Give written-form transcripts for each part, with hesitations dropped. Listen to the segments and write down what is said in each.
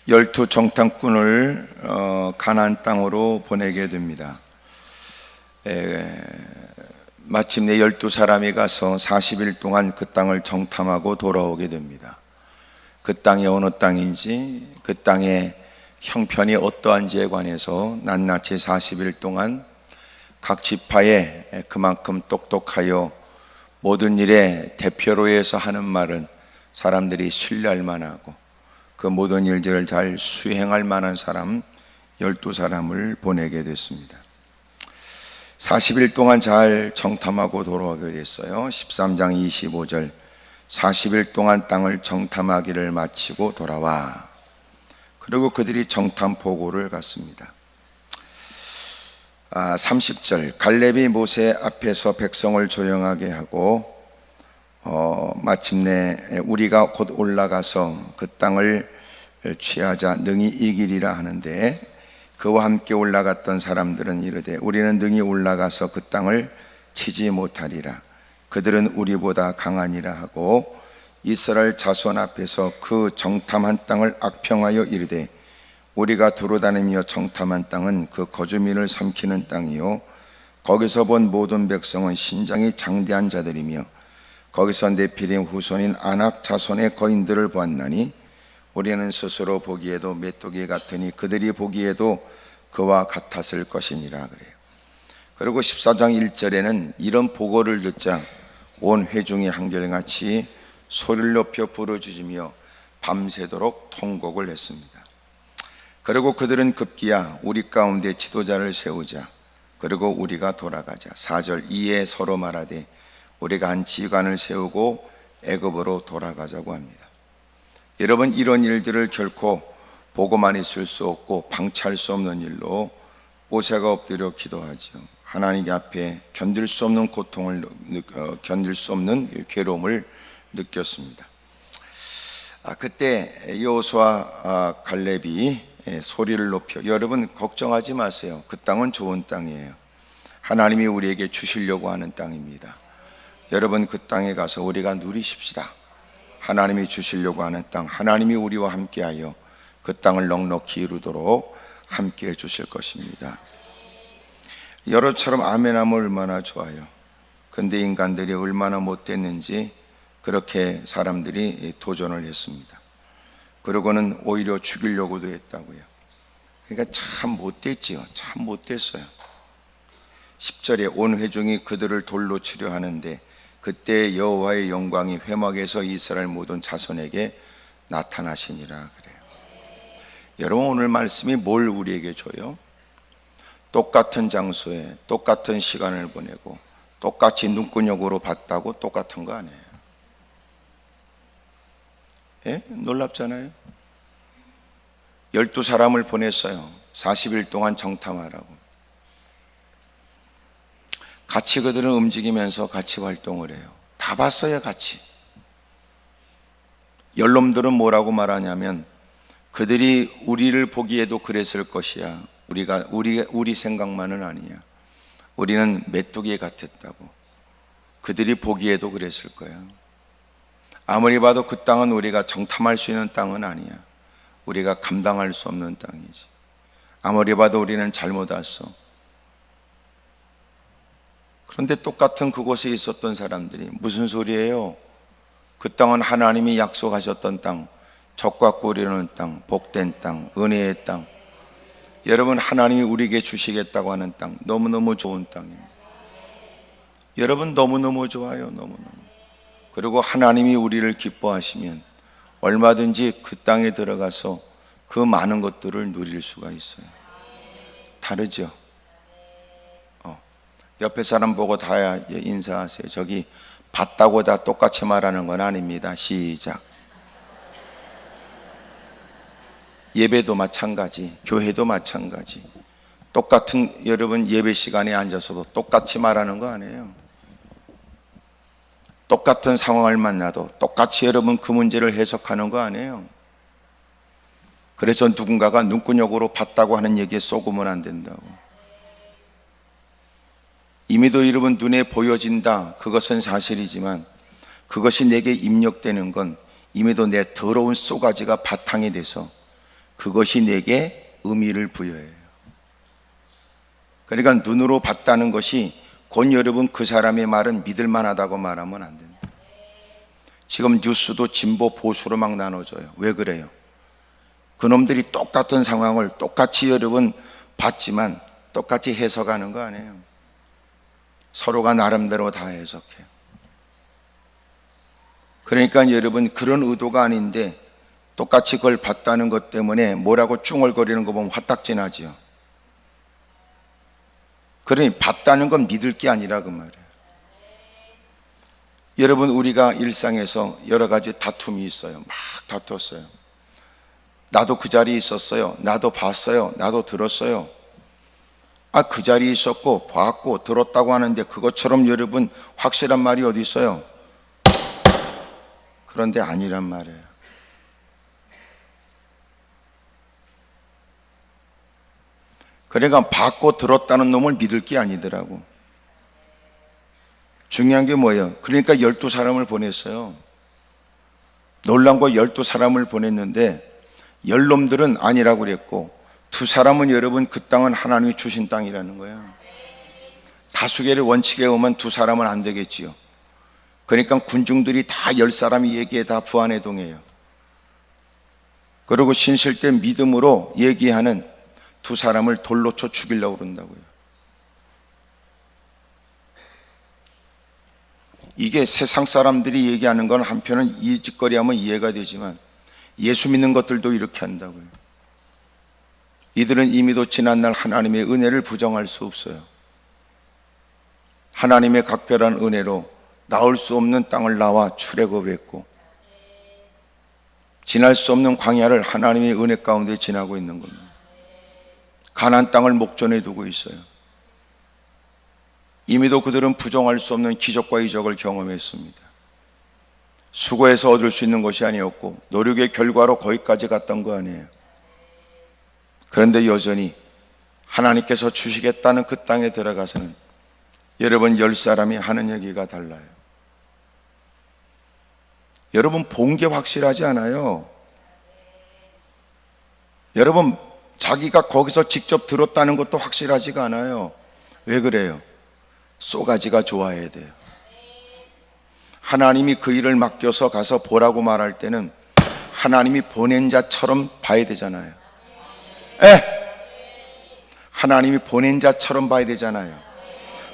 12 정탐꾼을 가나안 땅으로 보내게 됩니다. 마침내 12사람이 가서 40일 동안 그 땅을 정탐하고 돌아오게 됩니다. 그 땅이 어느 땅인지, 그 땅의 형편이 어떠한지에 관해서 낱낱이 40일 동안 각 지파에 그만큼 똑똑하여 모든 일에 대표로해서 하는 말은 사람들이 신뢰할 만하고 그 모든 일들을 잘 수행할 만한 사람 12사람을 보내게 됐습니다. 40일 동안 잘 정탐하고 돌아오게 됐어요. 13장 25절 40일 동안 땅을 정탐하기를 마치고 돌아와. 그리고 그들이 정탐 보고를 갔습니다. 30절 갈렙이 모세 앞에서 백성을 조용하게 하고 마침내 우리가 곧 올라가서 그 땅을 취하자 능히 이기리라 하는데, 그와 함께 올라갔던 사람들은 이르되 우리는 능히 올라가서 그 땅을 치지 못하리라. 그들은 우리보다 강하니라 하고 이스라엘 자손 앞에서 그 정탐한 땅을 악평하여 이르되 우리가 두루다니며 정탐한 땅은 그 거주민을 삼키는 땅이요 거기서 본 모든 백성은 신장이 장대한 자들이며 거기서 네피림 후손인 아낙 자손의 거인들을 보았나니 우리는 스스로 보기에도 메뚜기 같으니 그들이 보기에도 그와 같았을 것이니라 그래요. 그리고 14장 1절에는 이런 보고를 듣자 온 회중이 한결같이 소리를 높여 부르짖으며 밤새도록 통곡을 했습니다. 그리고 그들은 급기야 우리 가운데 지도자를 세우자. 그리고 우리가 돌아가자. 4절 이에 서로 말하되 우리가 한 지휘관을 세우고 애굽으로 돌아가자고 합니다. 여러분, 이런 일들을 결코 보고만 있을 수 없고 방치할 수 없는 일로 모세가 엎드려 기도하죠. 하나님 앞에 견딜 수 없는 고통을 견딜 수 없는 괴로움을 느꼈습니다. 그때 여호수아와 갈렙이 소리를 높여, 여러분 걱정하지 마세요. 그 땅은 좋은 땅이에요. 하나님이 우리에게 주시려고 하는 땅입니다. 여러분, 그 땅에 가서 우리가 누리십시다. 하나님이 주시려고 하는 땅, 하나님이 우리와 함께하여 그 땅을 넉넉히 이루도록 함께해 주실 것입니다. 여러처럼 아멘하면 얼마나 좋아요. 근데 인간들이 얼마나 못됐는지 그렇게 사람들이 도전을 했습니다. 그러고는 오히려 죽이려고도 했다고요. 그러니까 참 못됐지요. 참 못됐어요. 10절에 온 회중이 그들을 돌로 치려 하는데 그때 여호와의 영광이 회막에서 이스라엘 모든 자손에게 나타나시니라 그래요. 여러분, 오늘 말씀이 뭘 우리에게 줘요? 똑같은 장소에 똑같은 시간을 보내고 똑같이 눈구녕으로 봤다고 똑같은 거 아니에요. 예? 놀랍잖아요. 12사람을 보냈어요. 40일 동안 정탐하라고. 같이 그들은 움직이면서 같이 활동을 해요. 다 봤어요, 같이. 연놈들은 뭐라고 말하냐면 그들이 우리를 보기에도 그랬을 것이야. 우리 생각만은 아니야. 우리는 메뚜기 같았다고. 그들이 보기에도 그랬을 거야. 아무리 봐도 그 땅은 우리가 정탐할 수 있는 땅은 아니야. 우리가 감당할 수 없는 땅이지. 아무리 봐도 우리는 잘못 왔어. 그런데 똑같은 그곳에 있었던 사람들이 무슨 소리예요? 그 땅은 하나님이 약속하셨던 땅, 젖과 꿀이 흐르는 땅, 복된 땅, 은혜의 땅. 여러분, 하나님이 우리에게 주시겠다고 하는 땅, 너무너무 좋은 땅입니다. 여러분, 너무너무 좋아요. 너무너무. 그리고 하나님이 우리를 기뻐하시면 얼마든지 그 땅에 들어가서 그 많은 것들을 누릴 수가 있어요. 다르죠? 옆에 사람 보고 다 인사하세요. 저기 봤다고 다 똑같이 말하는 건 아닙니다. 시작. 예배도 마찬가지, 교회도 마찬가지. 똑같은, 여러분 예배 시간에 앉아서도 똑같이 말하는 거 아니에요. 똑같은 상황을 만나도 똑같이 여러분 그 문제를 해석하는 거 아니에요. 그래서 누군가가 눈구녕으로 봤다고 하는 얘기에 속으면 안 된다고. 이미도 여러분 눈에 보여진다, 그것은 사실이지만 그것이 내게 입력되는 건 이미도 내 더러운 쏘가지가 바탕이 돼서 그것이 내게 의미를 부여해요. 그러니까 눈으로 봤다는 것이 곧 여러분 그 사람의 말은 믿을 만하다고 말하면 안 됩니다. 지금 뉴스도 진보 보수로 막 나눠져요. 왜 그래요? 그놈들이 똑같은 상황을 똑같이 여러분 봤지만 똑같이 해석하는 거 아니에요. 서로가 나름대로 다 해석해요. 그러니까 여러분 그런 의도가 아닌데 똑같이 그걸 봤다는 것 때문에 뭐라고 쭝얼거리는 거 보면 화딱지나지요. 그러니 봤다는 건 믿을 게 아니라 그 말이에요. 여러분 우리가 일상에서 여러 가지 다툼이 있어요. 막 다퉜어요. 나도 그 자리에 있었어요. 나도 봤어요. 나도 들었어요. 그 자리에 있었고 봤고 들었다고 하는데 그것처럼 여러분 확실한 말이 어디 있어요? 그런데 아니란 말이에요. 그러니까 봤고 들었다는 놈을 믿을 게 아니더라고. 중요한 게 뭐예요? 그러니까 12사람을 보냈어요. 놀란 거 12사람을 보냈는데 10놈들은 아니라고 그랬고 2사람은 여러분 그 땅은 하나님이 주신 땅이라는 거예요. 다수결의 원칙에 오면 2사람은 안 되겠지요. 그러니까 군중들이 다 10사람이 얘기해 다 부안해동해요. 그리고 신실 때 믿음으로 얘기하는 2사람을 돌로 쳐 죽이려고 그런다고요. 이게 세상 사람들이 얘기하는 건 한편은 이 짓거리 하면 이해가 되지만 예수 믿는 것들도 이렇게 한다고요. 이들은 이미도 지난날 하나님의 은혜를 부정할 수 없어요. 하나님의 각별한 은혜로 나올 수 없는 땅을 나와 출애굽을 했고 지날 수 없는 광야를 하나님의 은혜 가운데 지나고 있는 겁니다. 가나안 땅을 목전에 두고 있어요. 이미도 그들은 부정할 수 없는 기적과 이적을 경험했습니다. 수고해서 얻을 수 있는 것이 아니었고 노력의 결과로 거기까지 갔던 거 아니에요. 그런데 여전히 하나님께서 주시겠다는 그 땅에 들어가서는 여러분 10사람이 하는 얘기가 달라요. 여러분 본 게 확실하지 않아요. 여러분 자기가 거기서 직접 들었다는 것도 확실하지가 않아요. 왜 그래요? 쏘가지가 좋아야 돼요. 하나님이 그 일을 맡겨서 가서 보라고 말할 때는 하나님이 보낸 자처럼 봐야 되잖아요. 하나님이 보낸 자처럼 봐야 되잖아요.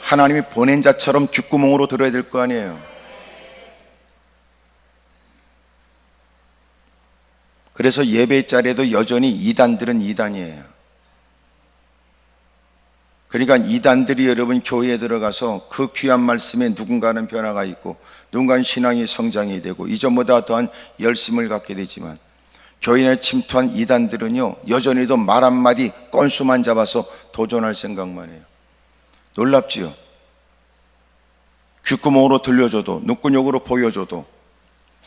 하나님이 보낸 자처럼 귓구멍으로 들어야 될 거 아니에요. 그래서 예배 자리에도 여전히 이단들은 이단이에요. 그러니까 이단들이 여러분 교회에 들어가서 그 귀한 말씀에 누군가는 변화가 있고 누군가는 신앙이 성장이 되고 이전보다 더한 열심을 갖게 되지만 교인에 침투한 이단들은요 여전히도 말 한마디 건수만 잡아서 도전할 생각만 해요. 놀랍지요? 귓구멍으로 들려줘도 눈구녕으로 보여줘도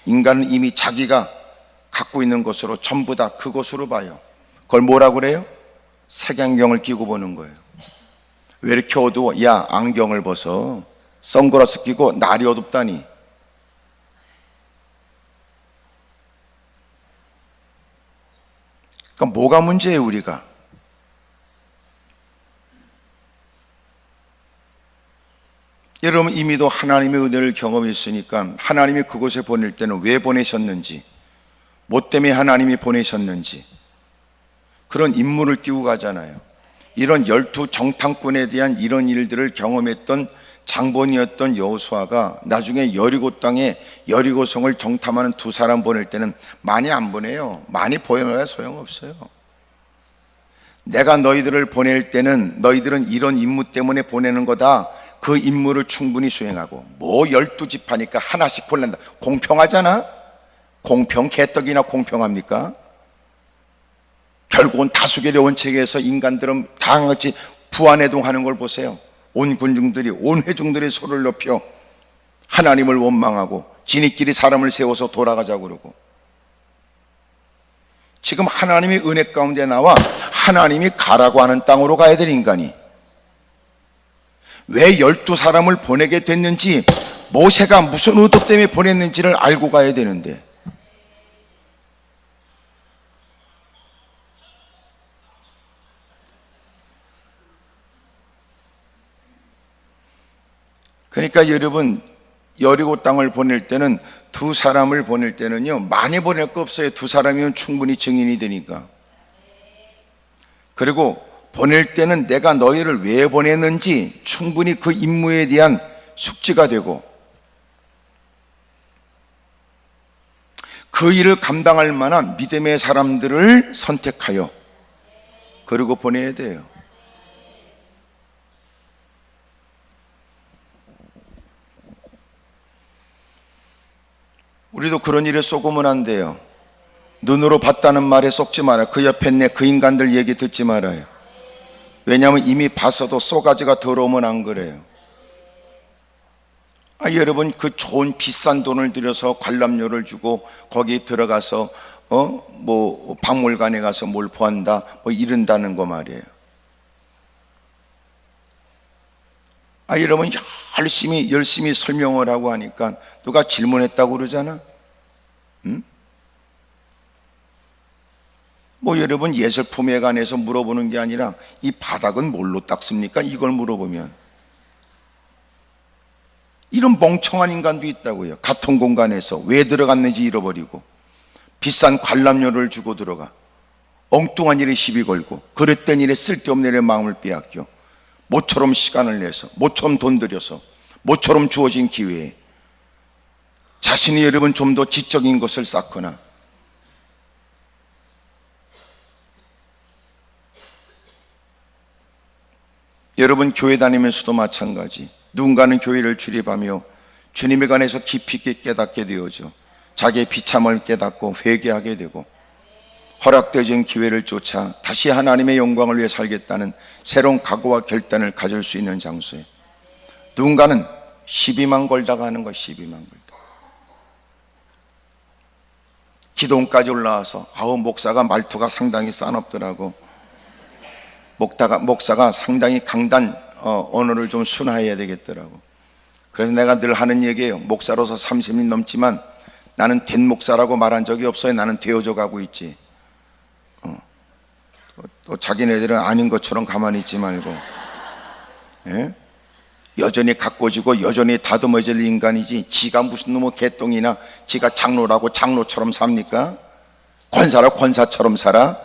인간은 이미 자기가 갖고 있는 것으로 전부 다 그것으로 봐요. 그걸 뭐라고 그래요? 색안경을 끼고 보는 거예요. 왜 이렇게 어두워? 야, 안경을 벗어. 선글라스 끼고 날이 어둡다니. 그러니까 뭐가 문제예요, 우리가? 여러분 이미도 하나님의 은혜를 경험했으니까 하나님이 그곳에 보낼 때는 왜 보내셨는지, 뭐 때문에 하나님이 보내셨는지 그런 인물을 띄우고 가잖아요. 이런 12 정탐꾼에 대한 이런 일들을 경험했던 장본이었던 여호수아가 나중에 여리고 땅에 여리고성을 정탐하는 2사람 보낼 때는 많이 안 보내요. 많이 보내야 소용없어요. 내가 너희들을 보낼 때는 너희들은 이런 임무 때문에 보내는 거다. 그 임무를 충분히 수행하고 뭐 12지파니까 하나씩 골란다. 공평하잖아? 공평 개떡이나 공평합니까? 결국은 다수결의 원칙에서 인간들은 다 같이 부안해동하는 걸 보세요. 온 군중들이 온 회중들이 소를 높여 하나님을 원망하고 지니끼리 사람을 세워서 돌아가자고 그러고 지금 하나님의 은혜 가운데 나와 하나님이 가라고 하는 땅으로 가야 될 인간이 왜 12사람을 보내게 됐는지 모세가 무슨 의도 때문에 보냈는지를 알고 가야 되는데 그러니까 여러분, 여리고 땅을 보낼 때는 두 사람을 보낼 때는요, 많이 보낼 거 없어요. 두 사람이면 충분히 증인이 되니까. 그리고 보낼 때는 내가 너희를 왜 보냈는지 충분히 그 임무에 대한 숙지가 되고, 그 일을 감당할 만한 믿음의 사람들을 선택하여 그리고 보내야 돼요. 우리도 그런 일에 속으면 안 돼요. 눈으로 봤다는 말에 속지 말아요. 그 옆에 있네 그 인간들 얘기 듣지 말아요. 왜냐하면 이미 봤어도 쏘가지가 더러우면 안 그래요. 여러분, 그 좋은 비싼 돈을 들여서 관람료를 주고 거기 들어가서 박물관에 가서 뭘 보한다 이런다는 거 말이에요. 여러분, 열심히 설명을 하고 하니까 누가 질문했다고 그러잖아. 여러분, 예술품에 관해서 물어보는 게 아니라 이 바닥은 뭘로 닦습니까? 이걸 물어보면 이런 멍청한 인간도 있다고요. 같은 공간에서 왜 들어갔는지 잃어버리고 비싼 관람료를 주고 들어가 엉뚱한 일에 시비 걸고 그랬던 일에 쓸데없는 일에 마음을 빼앗겨 모처럼 시간을 내서 모처럼 돈 들여서 모처럼 주어진 기회에 자신이 여러분 좀 더 지적인 것을 쌓거나 여러분 교회 다니면서도 마찬가지. 누군가는 교회를 출입하며 주님에 관해서 깊이 있게 깨닫게 되어져 자기의 비참을 깨닫고 회개하게 되고 허락되어진 기회를 쫓아 다시 하나님의 영광을 위해 살겠다는 새로운 각오와 결단을 가질 수 있는 장소에 누군가는 시비만 걸다가 하는 거야. 시비만 걸다. 기도원까지 올라와서 목사가 말투가 상당히 싸납더라고. 목사가 상당히 강단 언어를 좀 순화해야 되겠더라고. 그래서 내가 늘 하는 얘기예요. 목사로서 30년 넘지만 나는 된 목사라고 말한 적이 없어요. 나는 되어져 가고 있지. 또 자기네들은 아닌 것처럼 가만히 있지 말고, 예? 여전히 가꿔지고 여전히 다듬어질 인간이지 지가 무슨 놈의 개똥이나 지가 장로라고 장로처럼 삽니까? 권사라 권사처럼 살아?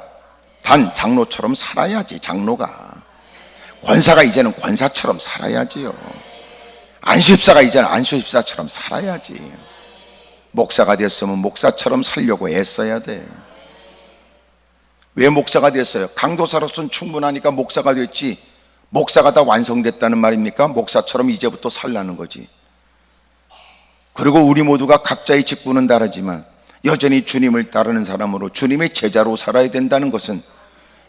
단 장로처럼 살아야지. 장로가 권사가 이제는 권사처럼 살아야지요. 안수집사가 이제는 안수집사처럼 살아야지. 목사가 됐으면 목사처럼 살려고 애써야 돼. 왜 목사가 됐어요? 강도사로서는 충분하니까 목사가 됐지. 목사가 다 완성됐다는 말입니까? 목사처럼 이제부터 살라는 거지. 그리고 우리 모두가 각자의 직분은 다르지만 여전히 주님을 따르는 사람으로 주님의 제자로 살아야 된다는 것은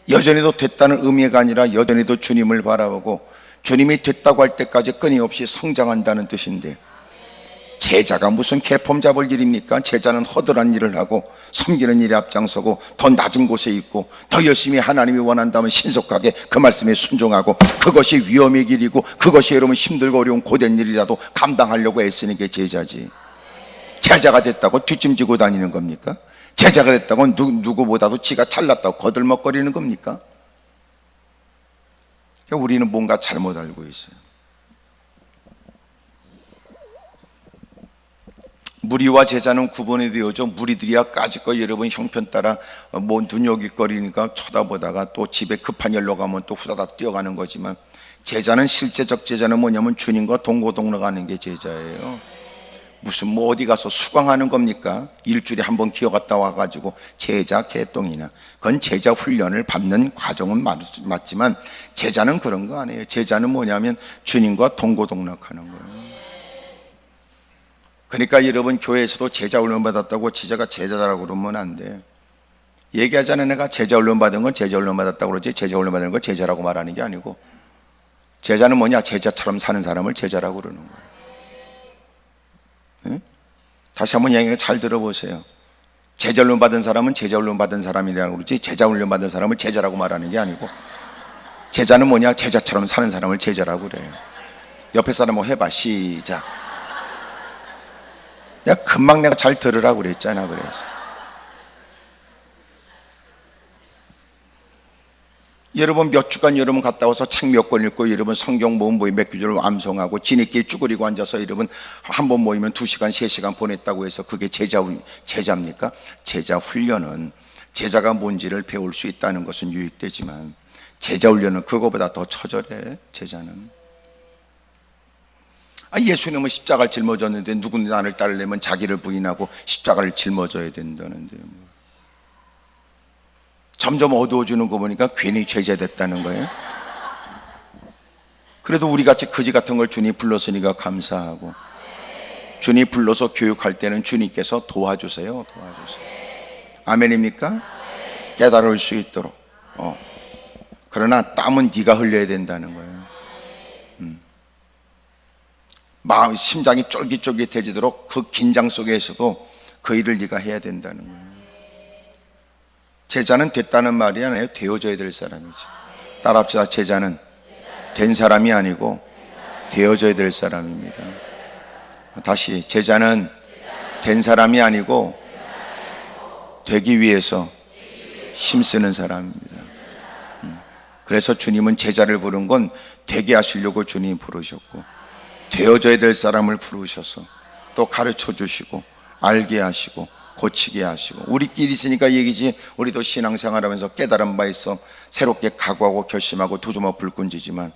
여전히도 됐다는 의미가 아니라 여전히도 주님을 바라보고 주님이 됐다고 할 때까지 끊임없이 성장한다는 뜻인데, 제자가 무슨 개폼 잡을 일입니까? 제자는 허들한 일을 하고 섬기는 일에 앞장서고 더 낮은 곳에 있고 더 열심히 하나님이 원한다면 신속하게 그 말씀에 순종하고 그것이 위험의 길이고 그것이 여러분 힘들고 어려운 고된 일이라도 감당하려고 애쓰는 게 제자지. 제자가 됐다고 뒷짐지고 다니는 겁니까? 제자가 됐다고 누구보다도 지가 잘났다고 거들먹거리는 겁니까? 그러니까 우리는 뭔가 잘못 알고 있어요. 무리와 제자는 구분이 되어져 무리들이야 까짓거 여러분 형편 따라 눈여겨거리니까 쳐다보다가 또 집에 급한 일로 가면 또 후다닥 뛰어가는 거지만, 제자는 실제적 제자는 뭐냐면 주님과 동고동락 하는 게 제자예요. 무슨 어디 가서 수강하는 겁니까? 일주일에 한 번 기어갔다 와가지고 제자 개똥이나. 그건 제자 훈련을 받는 과정은 맞지만 제자는 그런 거 아니에요. 제자는 뭐냐면 주님과 동고동락하는 거예요. 그러니까 여러분 교회에서도 제자 훈련 받았다고 지자가 제자라고 그러면 안 돼. 얘기하자는 애가 제자 훈련 받은 건 제자 훈련 받았다고 그러지, 제자 훈련 받은 건 제자라고 말하는 게 아니고, 제자는 뭐냐? 제자처럼 사는 사람을 제자라고 그러는 거예요. 응? 다시 한번 얘기 잘 들어보세요. 제자 훈련 받은 사람은 제자 훈련 받은 사람이라고 그러지, 제자 훈련 받은 사람을 제자라고 말하는 게 아니고, 제자는 뭐냐? 제자처럼 사는 사람을 제자라고 그래요. 옆에 사람 뭐 해봐. 시작. 금방 내가 잘 들으라고 그랬잖아. 그래서 여러분 몇 주간 여러분 갔다 와서 책 몇 권 읽고 여러분 성경 모임 몇 구절을 암송하고 지네끼리 쭈그리고 앉아서 여러분 한 번 모이면 2시간 3시간 보냈다고 해서 그게 제자입니까? 제자 훈련은 제자가 뭔지를 배울 수 있다는 것은 유익되지만 제자 훈련은 그거보다 더 처절해. 제자는 예수님은 십자가를 짊어졌는데 누구는 나를 따르려면 자기를 부인하고 십자가를 짊어져야 된다는데 점점 어두워지는 거 보니까 괜히 제자됐다는 거예요. 그래도 우리같이 거지 같은 걸 주님 불렀으니까 감사하고, 주님 불러서 교육할 때는 주님께서 도와주세요. 아멘입니까? 깨달을 수 있도록. 그러나 땀은 네가 흘려야 된다는 거예요. 마음, 심장이 쫄깃쫄깃해지도록 그 긴장 속에서도 그 일을 네가 해야 된다는 거예요. 제자는 됐다는 말이 아니에요. 되어져야 될 사람이죠. 따라합시다. 제자는 된 사람이 아니고 되어져야 될 사람입니다. 다시, 제자는 된 사람이 아니고 되기 위해서 힘쓰는 사람입니다. 그래서 주님은 제자를 부른 건 되게 하시려고 주님 부르셨고, 되어져야 될 사람을 부르셔서 또 가르쳐 주시고 알게 하시고 고치게 하시고, 우리끼리 있으니까 얘기지 우리도 신앙생활하면서 깨달은 바 있어 새롭게 각오하고 결심하고 두 주먹 불끈 쥐지만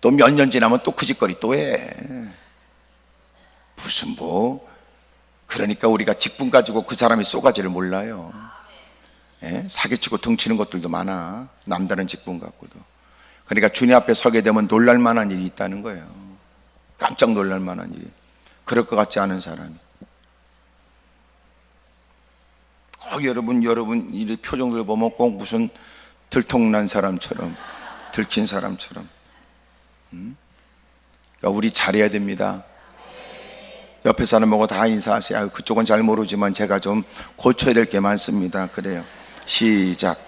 또 몇 년 지나면 또 그 짓거리 또 해. 무슨 그러니까 우리가 직분 가지고 그 사람이 쏘가지를 몰라요. 사기치고 등치는 것들도 많아. 남다른 직분 갖고도. 그러니까 주님 앞에 서게 되면 놀랄 만한 일이 있다는 거예요. 깜짝 놀랄 만한 일이. 그럴 것 같지 않은 사람이. 여러분 이 표정들 보면 꼭 무슨 들통난 사람처럼, 들킨 사람처럼. 그러니까 우리 잘해야 됩니다. 옆에 사람하고 다 인사하세요. 그쪽은 잘 모르지만 제가 좀 고쳐야 될 게 많습니다. 그래요. 시작.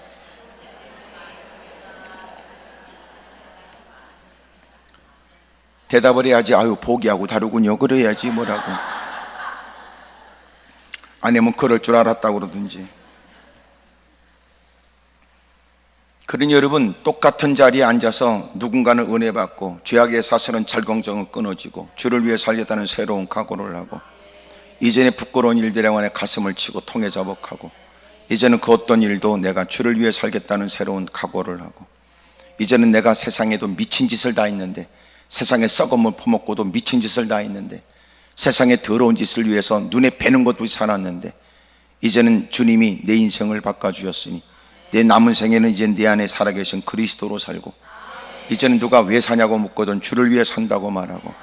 대답을 해야지. 포기하고 다르군요. 그래야지 뭐라고. 아니면 그럴 줄 알았다고 그러든지. 그러니 여러분, 똑같은 자리에 앉아서 누군가는 은혜 받고 죄악의 사슬은 절경정은 끊어지고 주를 위해 살겠다는 새로운 각오를 하고, 이전에 부끄러운 일들에 관해 가슴을 치고 통해 자복하고, 이제는 그 어떤 일도 내가 주를 위해 살겠다는 새로운 각오를 하고, 이제는 내가 세상에도 미친 짓을 다 했는데, 세상에 썩음을 퍼먹고도 미친 짓을 다 했는데, 세상에 더러운 짓을 위해서 눈에 뵈는 것도 살았는데, 이제는 주님이 내 인생을 바꿔주셨으니 내 남은 생에는 이제 내 안에 살아계신 그리스도로 살고, 이제는 누가 왜 사냐고 묻거든 주를 위해 산다고 말하고,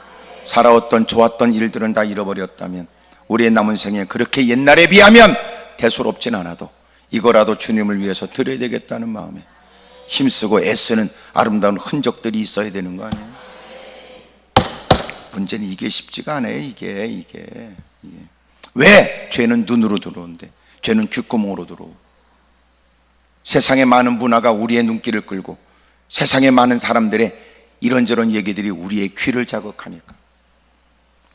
살아왔던 좋았던 일들은 다 잃어버렸다면 우리의 남은 생에 그렇게 옛날에 비하면 대수롭진 않아도 이거라도 주님을 위해서 드려야 되겠다는 마음에 힘쓰고 애쓰는 아름다운 흔적들이 있어야 되는 거 아니에요? 문제는 이게 쉽지가 않아요. 이게 왜? 죄는 눈으로 들어오는데, 죄는 귓구멍으로 들어오고, 세상의 많은 문화가 우리의 눈길을 끌고 세상의 많은 사람들의 이런저런 얘기들이 우리의 귀를 자극하니까,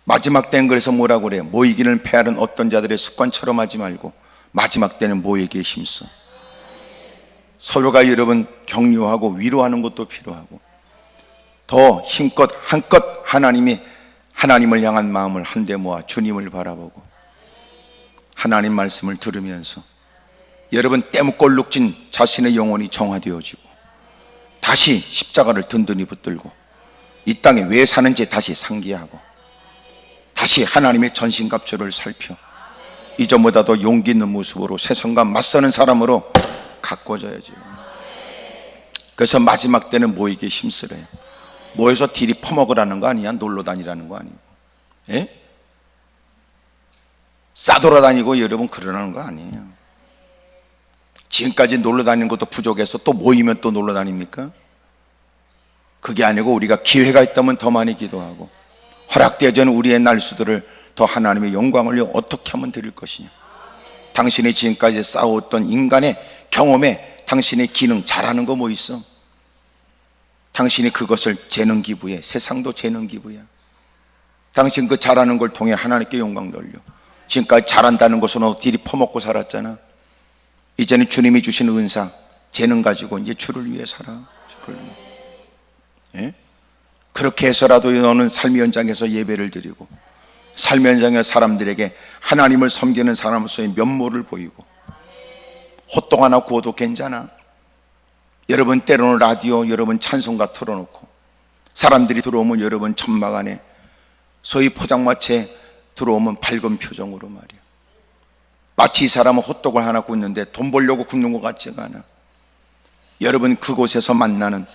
마지막 때는 그래서 뭐라고 그래요? 모이기는 패하는 어떤 자들의 습관처럼 하지 말고 마지막 때는 모이기에 힘써. 서로가 여러분 격려하고 위로하는 것도 필요하고, 더 힘껏 한껏 하나님을 향한 마음을 한데 모아 주님을 바라보고 하나님 말씀을 들으면서 여러분 때묻고 룩진 자신의 영혼이 정화되어지고 다시 십자가를 든든히 붙들고 이 땅에 왜 사는지 다시 상기하고 다시 하나님의 전신갑주를 살펴 이전보다도 용기 있는 모습으로 세상과 맞서는 사람으로 가꿔져야지. 그래서 마지막 때는 모이기에 힘쓰래요. 모여서 딜이 퍼먹으라는 거 아니야? 놀러 다니라는 거 아니고, 예? 싸돌아다니고 여러분 그러라는 거 아니에요. 지금까지 놀러 다니는 것도 부족해서 또 모이면 또 놀러 다닙니까? 그게 아니고 우리가 기회가 있다면 더 많이 기도하고 허락되어지는 우리의 날수들을 더 하나님의 영광을 위해 어떻게 하면 드릴 것이냐. 당신이 지금까지 쌓아왔던 인간의 경험에 당신의 기능 잘하는 거 뭐 있어? 당신이 그것을 재능 기부해. 세상도 재능 기부야. 당신 그 잘하는 걸 통해 하나님께 영광 돌려. 지금까지 잘한다는 것은 어디 퍼먹고 살았잖아. 이제는 주님이 주신 은사, 재능 가지고 이제 주를 위해 살아. 주를 위해. 예? 그렇게 해서라도 너는 삶의 현장에서 예배를 드리고 삶의 현장의 사람들에게 하나님을 섬기는 사람으로서의 면모를 보이고 호떡 하나 구워도 괜찮아. 여러분 때로는 라디오 여러분 찬송가 틀어놓고 사람들이 들어오면 여러분 천막 안에 소위 포장마차에 들어오면 밝은 표정으로 말이야. 마치 이 사람은 호떡을 하나 굽는데 돈 벌려고 굽는 것 같지가 않아. 여러분 그곳에서 만나는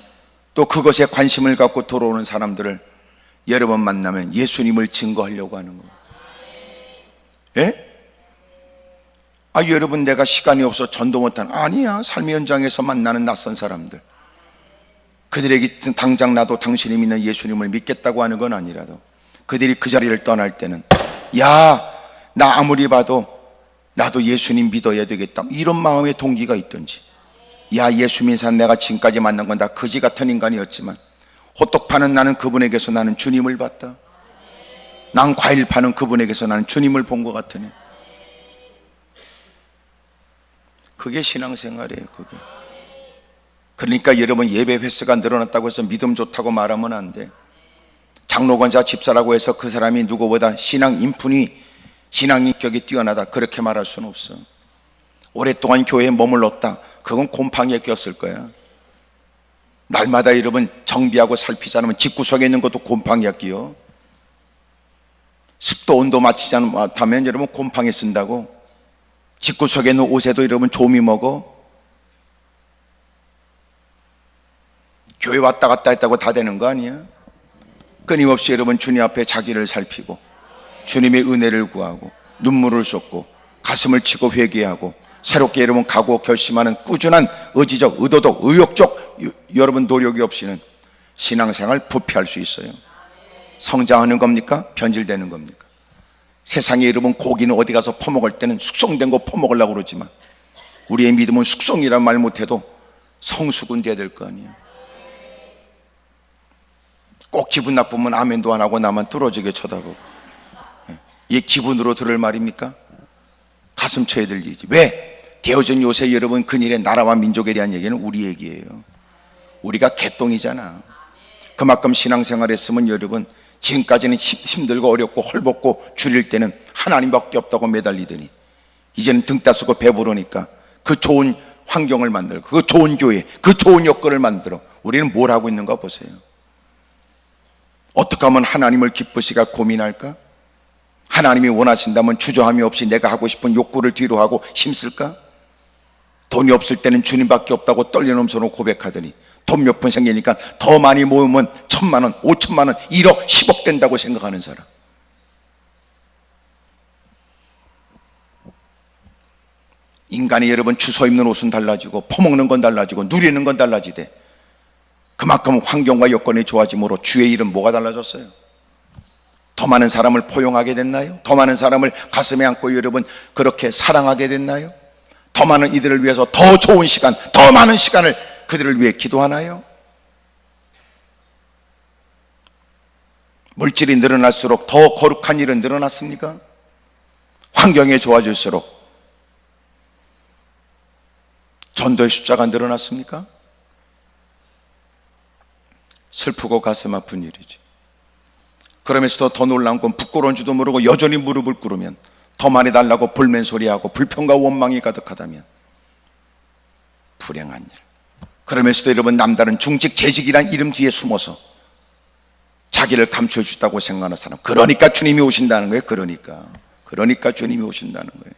또 그것에 관심을 갖고 들어오는 사람들을 여러분 만나면 예수님을 증거하려고 하는 거예요. 예? 여러분 내가 시간이 없어 전도 못하는 아니야. 삶의 현장에서 만나는 낯선 사람들 그들에게 당장 나도 당신이 믿는 예수님을 믿겠다고 하는 건 아니라도 그들이 그 자리를 떠날 때는 야, 나 아무리 봐도 나도 예수님 믿어야 되겠다 이런 마음의 동기가 있든지 야, 예수 믿는 사람 내가 지금까지 만난 건 다 거지 같은 인간이었지만 호떡 파는 나는 그분에게서 나는 주님을 봤다. 난 과일 파는 그분에게서 나는 주님을 본 것 같으네. 그게 신앙생활이에요. 그게. 그러니까 여러분 예배 횟수가 늘어났다고 해서 믿음 좋다고 말하면 안 돼. 장로권자 집사라고 해서 그 사람이 누구보다 신앙 인품이 신앙 인격이 뛰어나다 그렇게 말할 수는 없어. 오랫동안 교회에 머물렀다 그건 곰팡이에 꼈을 거야. 날마다 여러분 정비하고 살피지 않으면 집구석에 있는 것도 곰팡이가 끼어. 습도 온도 맞추지 않으면 여러분 곰팡이 쓴다고. 집구석에 있는 옷에도 여러분 조미 먹어. 교회 왔다 갔다 했다고 다 되는 거 아니야? 끊임없이 여러분 주님 앞에 자기를 살피고 주님의 은혜를 구하고 눈물을 쏟고 가슴을 치고 회개하고 새롭게 여러분 각오 결심하는 꾸준한 의지적, 의도적, 의욕적 여러분 노력이 없이는 신앙생활 부패할 수 있어요. 성장하는 겁니까? 변질되는 겁니까? 세상에 여러분 고기는 어디 가서 퍼먹을 때는 숙성된 거 퍼먹으려고 그러지만 우리의 믿음은 숙성이란 말 못해도 성숙은 돼야 될 거 아니에요. 꼭 기분 나쁘면 아멘도 안 하고 나만 뚫어지게 쳐다보고 이게 기분으로 들을 말입니까? 가슴 쳐야 될 일이지. 왜? 되어진 요새 여러분 근일의 나라와 민족에 대한 얘기는 우리 얘기예요. 우리가 개똥이잖아. 그만큼 신앙생활 했으면 여러분 지금까지는 힘들고 어렵고 헐벗고 줄일 때는 하나님밖에 없다고 매달리더니 이제는 등 따쓰고 배부르니까 그 좋은 환경을 만들고 그 좋은 교회 그 좋은 여건을 만들어 우리는 뭘 하고 있는가 보세요. 어떻게 하면 하나님을 기쁘시게 고민할까? 하나님이 원하신다면 주저함이 없이 내가 하고 싶은 욕구를 뒤로 하고 힘쓸까? 돈이 없을 때는 주님밖에 없다고 떨리는 손으로 고백하더니 돈 몇 푼 생기니까 더 많이 모으면 1,000만 원, 5천만 원, 1억, 10억 된다고 생각하는 사람. 인간이 여러분 주워 입는 옷은 달라지고 퍼먹는 건 달라지고 누리는 건 달라지되 그만큼 환경과 여건이 좋아짐으로 주의 일은 뭐가 달라졌어요? 더 많은 사람을 포용하게 됐나요? 더 많은 사람을 가슴에 안고 여러분 그렇게 사랑하게 됐나요? 더 많은 이들을 위해서 더 좋은 시간, 더 많은 시간을 그들을 위해 기도하나요? 물질이 늘어날수록 더 거룩한 일은 늘어났습니까? 환경이 좋아질수록 전도의 숫자가 늘어났습니까? 슬프고 가슴 아픈 일이지. 그러면서도 더 놀라운 건 부끄러운 줄도 모르고 여전히 무릎을 꿇으면 더 많이 달라고 불맨소리하고 불평과 원망이 가득하다면 불행한 일. 그러면서도 여러분 남다른 중직 재직이란 이름 뒤에 숨어서 자기를 감춰주다고 생각하는 사람, 그러니까 주님이 오신다는 거예요. 그러니까 주님이 오신다는 거예요.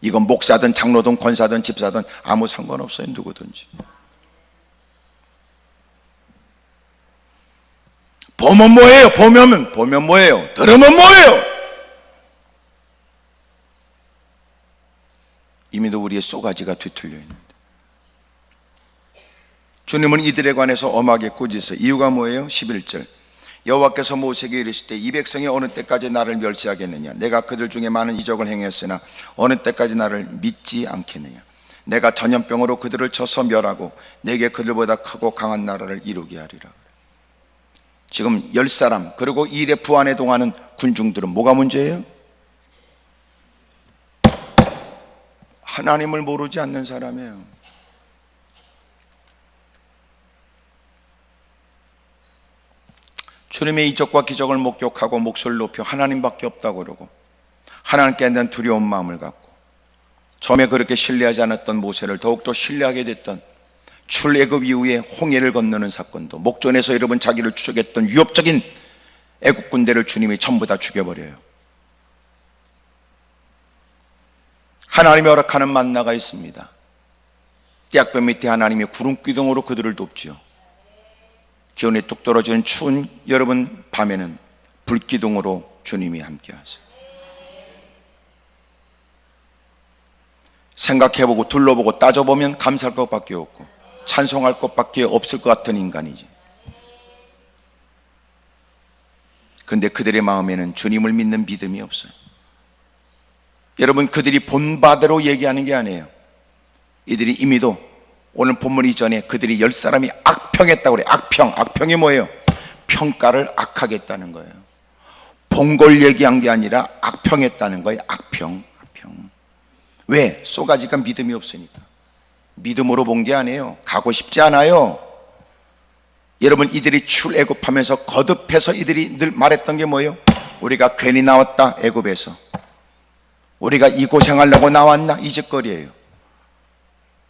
이건 목사든 장로든 권사든 집사든 아무 상관없어요. 누구든지. 보면 뭐예요? 보면 뭐예요? 들으면 뭐예요? 이미도 우리의 쏘가지가 뒤틀려 있는데 주님은 이들에 관해서 엄하게 꾸짖으세요. 이유가 뭐예요? 11절 여호와께서 모세에게 이르실 때 이 백성이 어느 때까지 나를 멸시하겠느냐? 내가 그들 중에 많은 이적을 행했으나 어느 때까지 나를 믿지 않겠느냐? 내가 전염병으로 그들을 쳐서 멸하고 내게 그들보다 크고 강한 나라를 이루게 하리라. 지금 10사람 그리고 이 일에 부안에 동하는 군중들은 뭐가 문제예요? 하나님을 모르지 않는 사람이에요. 주님의 이적과 기적을 목격하고 목소리를 높여 하나님밖에 없다고 그러고 하나님께 대한 두려운 마음을 갖고 처음에 그렇게 신뢰하지 않았던 모세를 더욱더 신뢰하게 됐던 출애굽 이후에 홍해를 건너는 사건도, 목전에서 여러분 자기를 추적했던 위협적인 애국 군대를 주님이 전부 다 죽여버려요. 하나님이 허락하는 만나가 있습니다. 띠약볕 밑에 하나님이 구름 기둥으로 그들을 돕지요. 기온이 뚝 떨어지는 추운 여러분 밤에는 불기둥으로 주님이 함께하세요. 생각해보고 둘러보고 따져보면 감사할 것밖에 없고 찬송할 것밖에 없을 것 같은 인간이지. 그런데 그들의 마음에는 주님을 믿는 믿음이 없어요. 여러분, 그들이 본바대로 얘기하는 게 아니에요. 이들이 이미도 오늘 본문 이전에 그들이 10사람이 악평했다고 그래요. 악평이 뭐예요? 평가를 악하게 했다는 거예요. 본 걸 얘기한 게 아니라 악평했다는 거예요. 악평. 왜? 쏘가지가 믿음이 없으니까. 믿음으로 본 게 아니에요. 가고 싶지 않아요. 여러분, 이들이 출애굽하면서 거듭해서 이들이 늘 말했던 게 뭐예요? 우리가 괜히 나왔다, 애굽에서. 우리가 이 고생하려고 나왔나? 이 짓거리예요.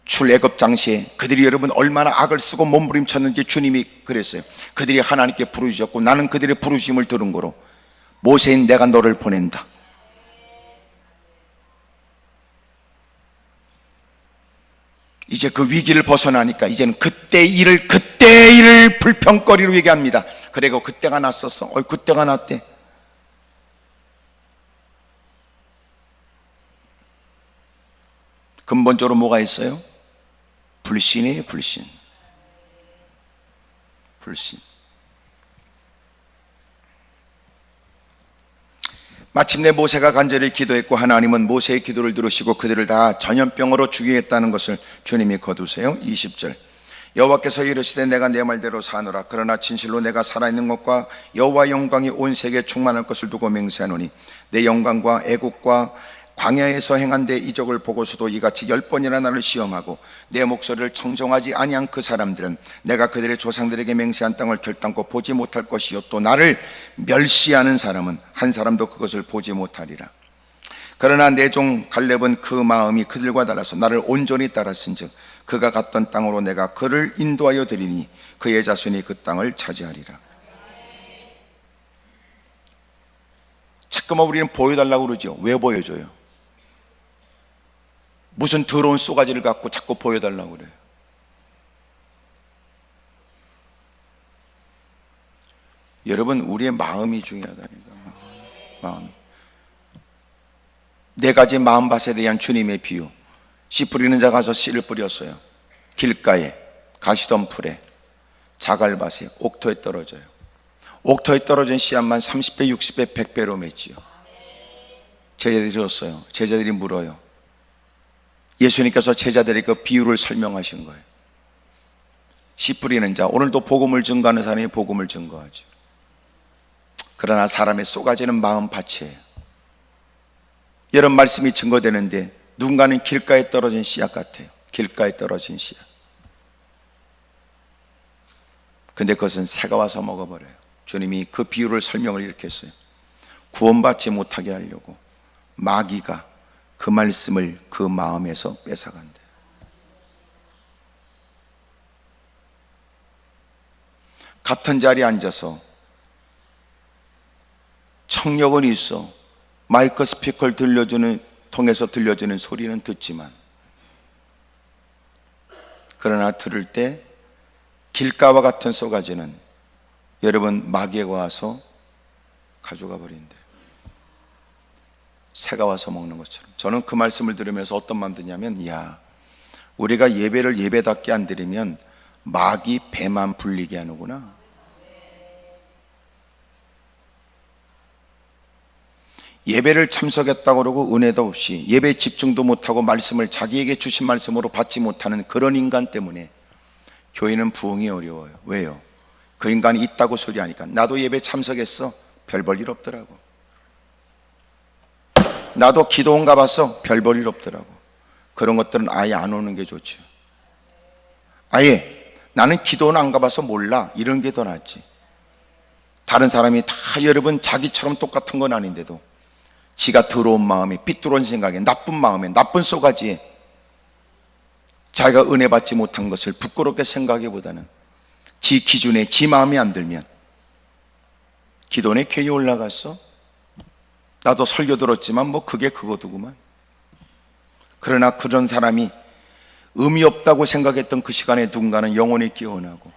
출애굽 당시에 그들이 여러분 얼마나 악을 쓰고 몸부림쳤는지 주님이 그랬어요. 그들이 하나님께 부르셨고 나는 그들의 부르심을 들은 거로 모세인 내가 너를 보낸다. 이제 그 위기를 벗어나니까 이제는 그때 일을 불평거리로 얘기합니다. 그리고 그때가 났었어. 그때가 났대. 근본적으로 뭐가 있어요? 불신이에요. 불신. 마침내 모세가 간절히 기도했고 하나님은 모세의 기도를 들으시고 그들을 다 전염병으로 죽이겠다는 것을 주님이 거두세요. 20절 여호와께서 이르시되 내가 내 말대로 사노라. 그러나 진실로 내가 살아있는 것과 여호와 영광이 온 세계에 충만할 것을 두고 맹세하노니 내 영광과 애국과 광야에서 행한 데 이적을 보고서도 이같이 10번이나 나를 시험하고 내 목소리를 청정하지 아니한 그 사람들은 내가 그들의 조상들에게 맹세한 땅을 결단코 보지 못할 것이요 또 나를 멸시하는 사람은 한 사람도 그것을 보지 못하리라. 그러나 내 종 갈렙은 그 마음이 그들과 달라서 나를 온전히 따랐은즉 그가 갔던 땅으로 내가 그를 인도하여 드리니 그의 자손이 그 땅을 차지하리라. 자꾸만 우리는 보여달라고 그러죠. 왜 보여줘요? 무슨 더러운 쏘가지를 갖고 자꾸 보여달라고 그래요. 여러분, 우리의 마음이 중요하다니까. 마음이. 네 가지 마음밭에 대한 주님의 비유. 씨 뿌리는 자 가서 씨를 뿌렸어요. 길가에, 가시덤불에, 자갈밭에, 옥토에 떨어져요. 옥토에 떨어진 씨앗만 30배, 60배, 100배로 맺지요. 제자들이 들었어요. 제자들이 물어요. 예수님께서 제자들에게 그 비유를 설명하신 거예요. 씨 뿌리는 자, 오늘도 복음을 증거하는 사람이 복음을 증거하죠. 그러나 사람의 쏘가지는 마음밭이에요. 이런 말씀이 증거되는데 누군가는 길가에 떨어진 씨앗 같아요. 길가에 떨어진 씨앗. 근데 그것은 새가 와서 먹어버려요. 주님이 그 비유를 설명을 이렇게 했어요. 구원받지 못하게 하려고 마귀가 그 말씀을 그 마음에서 뺏어간다. 같은 자리에 앉아서 청력은 있어 마이크 스피커를 통해서 들려주는 소리는 듣지만 그러나 들을 때 길가와 같은 쏘가지는 여러분 마귀가 와서 가져가 버린대. 새가 와서 먹는 것처럼. 저는 그 말씀을 들으면서 어떤 마음 드냐면 우리가 예배를 예배답게 안 드리면 마귀 배만 불리게 하는구나. 예배를 참석했다고 그러고 은혜도 없이 예배에 집중도 못하고 말씀을 자기에게 주신 말씀으로 받지 못하는 그런 인간 때문에 교회는 부흥이 어려워요. 왜요? 그 인간이 있다고 소리하니까. 나도 예배 참석했어. 별 볼 일 없더라고. 나도 기도원 가봤어. 별 볼 일 없더라고. 그런 것들은 아예 안 오는 게 좋죠. 아예 나는 기도원 안 가봐서 몰라. 이런 게 더 낫지. 다른 사람이 다 여러분 자기처럼 똑같은 건 아닌데도 지가 더러운 마음에, 삐뚤은 생각에, 나쁜 마음에, 나쁜 쏘가지에 자기가 은혜 받지 못한 것을 부끄럽게 생각하기보다는 지 기준에 지 마음에 안 들면, 기도원에 괜히 올라갔어? 나도 설교 들었지만 뭐 그게 그거더구만. 그러나 그런 사람이 의미 없다고 생각했던 그 시간에 누군가는 영혼이 깨어나고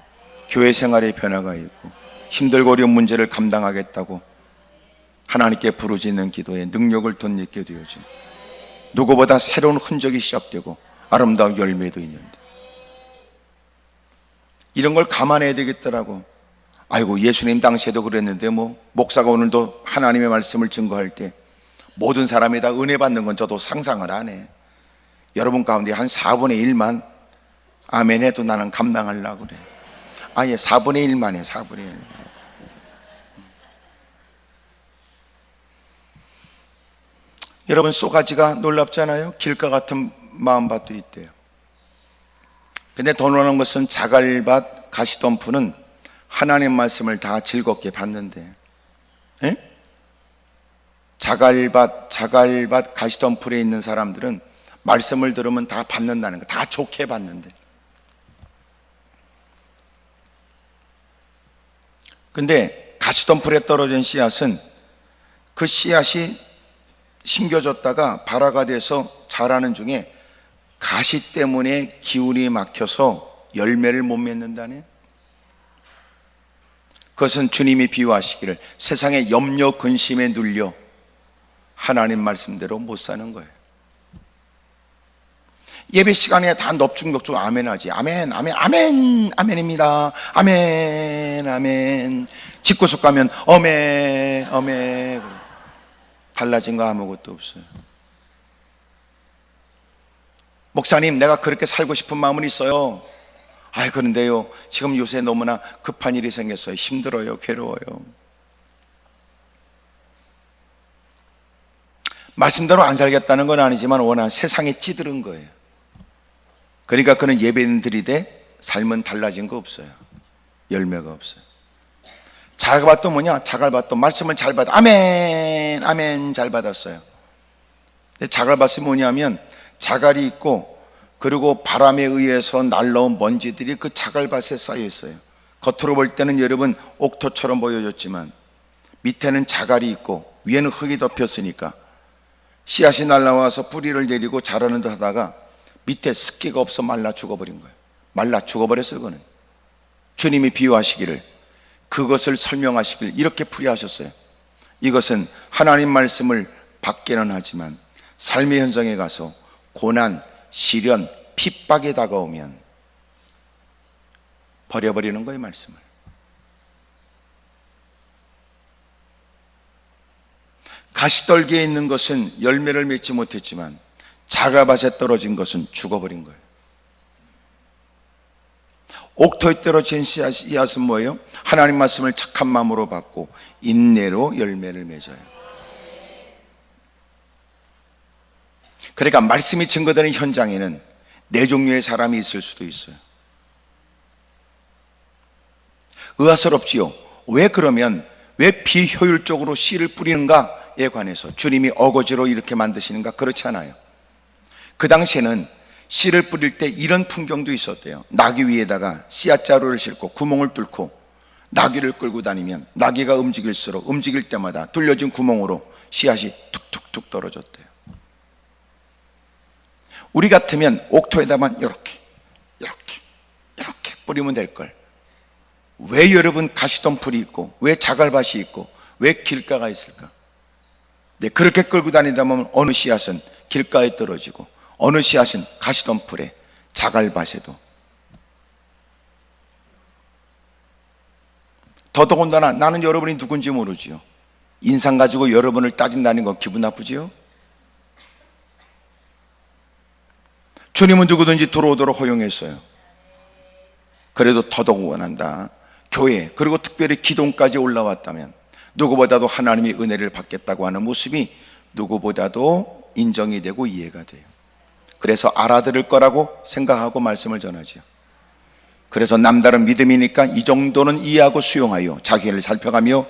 교회 생활에 변화가 있고 힘들고 어려운 문제를 감당하겠다고 하나님께 부르짖는 기도에 능력을 덧입게 되어진, 누구보다 새로운 흔적이 시작되고 아름다운 열매도 있는데, 이런 걸 감안해야 되겠더라고. 아이고, 예수님 당시에도 그랬는데 뭐 목사가 오늘도 하나님의 말씀을 증거할 때 모든 사람이 다 은혜 받는 건 저도 상상을 안 해. 여러분 가운데 한 4분의 1만 아멘 해도 나는 감당하려고 그래. 아예 4분의 1만 해. 4분의 1. 여러분, 쏘가지가 놀랍잖아요. 길가 같은 마음밭도 있대요. 근데 더 놀라운 것은 자갈밭, 가시덤불은 하나님 말씀을 다 즐겁게 받는데, 에? 자갈밭, 가시덤불에 있는 사람들은 말씀을 들으면 다 받는다는 거, 다 좋게 받는데. 근데 가시덤불에 떨어진 씨앗은 그 씨앗이 심겨졌다가 발화가 돼서 자라는 중에 가시 때문에 기운이 막혀서 열매를 못 맺는다네. 그것은 주님이 비유하시기를 세상의 염려 근심에 눌려 하나님 말씀대로 못 사는 거예요. 예배 시간에 다 넙죽넙죽 아멘하지. 아멘, 아멘, 아멘, 아멘입니다. 아멘, 아멘. 집구석 가면 어메, 어메. 달라진 거 아무것도 없어요. 목사님, 내가 그렇게 살고 싶은 마음은 있어요. 아이, 그런데요, 지금 요새 너무나 급한 일이 생겼어요. 힘들어요. 괴로워요. 말씀대로 안 살겠다는 건 아니지만 워낙 세상에 찌들은 거예요. 그러니까 그는 예배는 드리되 삶은 달라진 거 없어요. 열매가 없어요. 자갈밭도 뭐냐? 자갈밭도 말씀을 잘 받아. 아멘, 아멘, 잘 받았어요. 근데 자갈밭이 뭐냐면 자갈이 있고, 그리고 바람에 의해서 날라온 먼지들이 그 자갈밭에 쌓여 있어요. 겉으로 볼 때는 여러분 옥토처럼 보여졌지만 밑에는 자갈이 있고 위에는 흙이 덮였으니까 씨앗이 날라와서 뿌리를 내리고 자라는 듯 하다가 밑에 습기가 없어 말라 죽어버린 거예요. 말라 죽어버렸어요. 그거는 주님이 비유하시기를, 그것을 설명하시길 이렇게 풀이하셨어요. 이것은 하나님 말씀을 받기는 하지만 삶의 현장에 가서 고난, 시련, 핍박이 다가오면 버려버리는 거예요. 말씀을. 가시떨기에 있는 것은 열매를 맺지 못했지만 자갈밭에 떨어진 것은 죽어버린 거예요. 옥토에 떨어진 씨앗은 뭐예요? 하나님 말씀을 착한 마음으로 받고 인내로 열매를 맺어요. 그러니까 말씀이 증거되는 현장에는 네 종류의 사람이 있을 수도 있어요. 의아스럽지요. 왜 그러면 왜 비효율적으로 씨를 뿌리는가에 관해서 주님이 어거지로 이렇게 만드시는가? 그렇지 않아요. 그 당시에는 씨를 뿌릴 때 이런 풍경도 있었대요. 나귀 위에다가 씨앗자루를 싣고 구멍을 뚫고 나귀를 끌고 다니면 나귀가 움직일수록 움직일 때마다 뚫려진 구멍으로 씨앗이 툭툭툭 떨어졌대요. 우리 같으면 옥토에다만 이렇게 뿌리면 될걸. 왜 여러분 가시덤불이 있고 왜 자갈밭이 있고 왜 길가가 있을까? 네, 그렇게 끌고 다니다 보면 어느 씨앗은 길가에 떨어지고 어느 씨앗은 가시덤불에, 자갈밭에도. 더더군다나 나는 여러분이 누군지 모르지요. 인상 가지고 여러분을 따진다는 건 기분 나쁘지요? 주님은 누구든지 들어오도록 허용했어요. 그래도 더더욱 원한다. 교회, 그리고 특별히 기동까지 올라왔다면 누구보다도 하나님의 은혜를 받겠다고 하는 모습이 누구보다도 인정이 되고 이해가 돼요. 그래서 알아들을 거라고 생각하고 말씀을 전하죠. 그래서 남다른 믿음이니까 이 정도는 이해하고 수용하여 자기를 살펴가며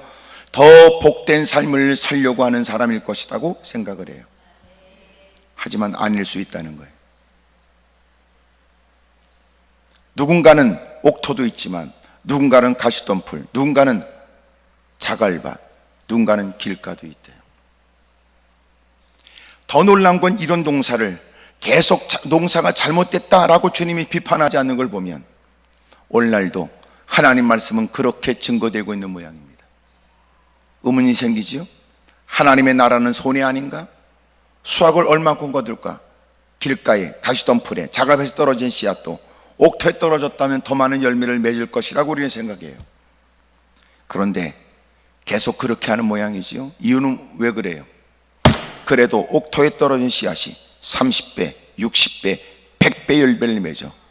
더 복된 삶을 살려고 하는 사람일 것이라고 생각을 해요. 하지만 아닐 수 있다는 거예요. 누군가는 옥토도 있지만 누군가는 가시덤불, 누군가는 자갈밭, 누군가는 길가도 있대요. 더 놀라운 건 이런 농사를 계속 농사가 잘못됐다라고 주님이 비판하지 않는 걸 보면 오늘날도 하나님 말씀은 그렇게 증거되고 있는 모양입니다. 의문이 생기지요? 하나님의 나라는 손해 아닌가? 수확을 얼마큼 거둘까? 길가에, 가시덤불에, 자갈밭에 떨어진 씨앗도 옥토에 떨어졌다면 더 많은 열매를 맺을 것이라고 우리는 생각해요. 그런데 계속 그렇게 하는 모양이지요. 이유는 왜 그래요? 그래도 옥토에 떨어진 씨앗이 30배, 60배, 100배 열매를 맺어.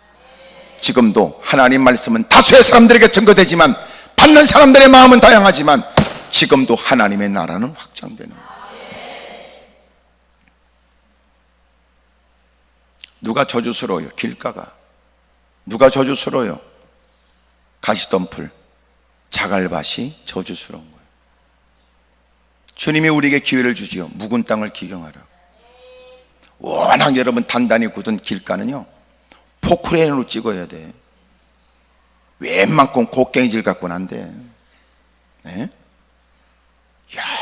지금도 하나님 말씀은 다수의 사람들에게 증거되지만 받는 사람들의 마음은 다양하지만 지금도 하나님의 나라는 확장되는 거예요. 누가 저주스러워요? 길가가. 누가 저주스러워요? 가시덤불, 자갈밭이 저주스러운 거예요. 주님이 우리에게 기회를 주지요. 묵은 땅을 기경하라. 워낙 여러분 단단히 굳은 길가는요 포크레인으로 찍어야 돼. 웬만큼 곡괭이질 갖고는 안 돼. 네?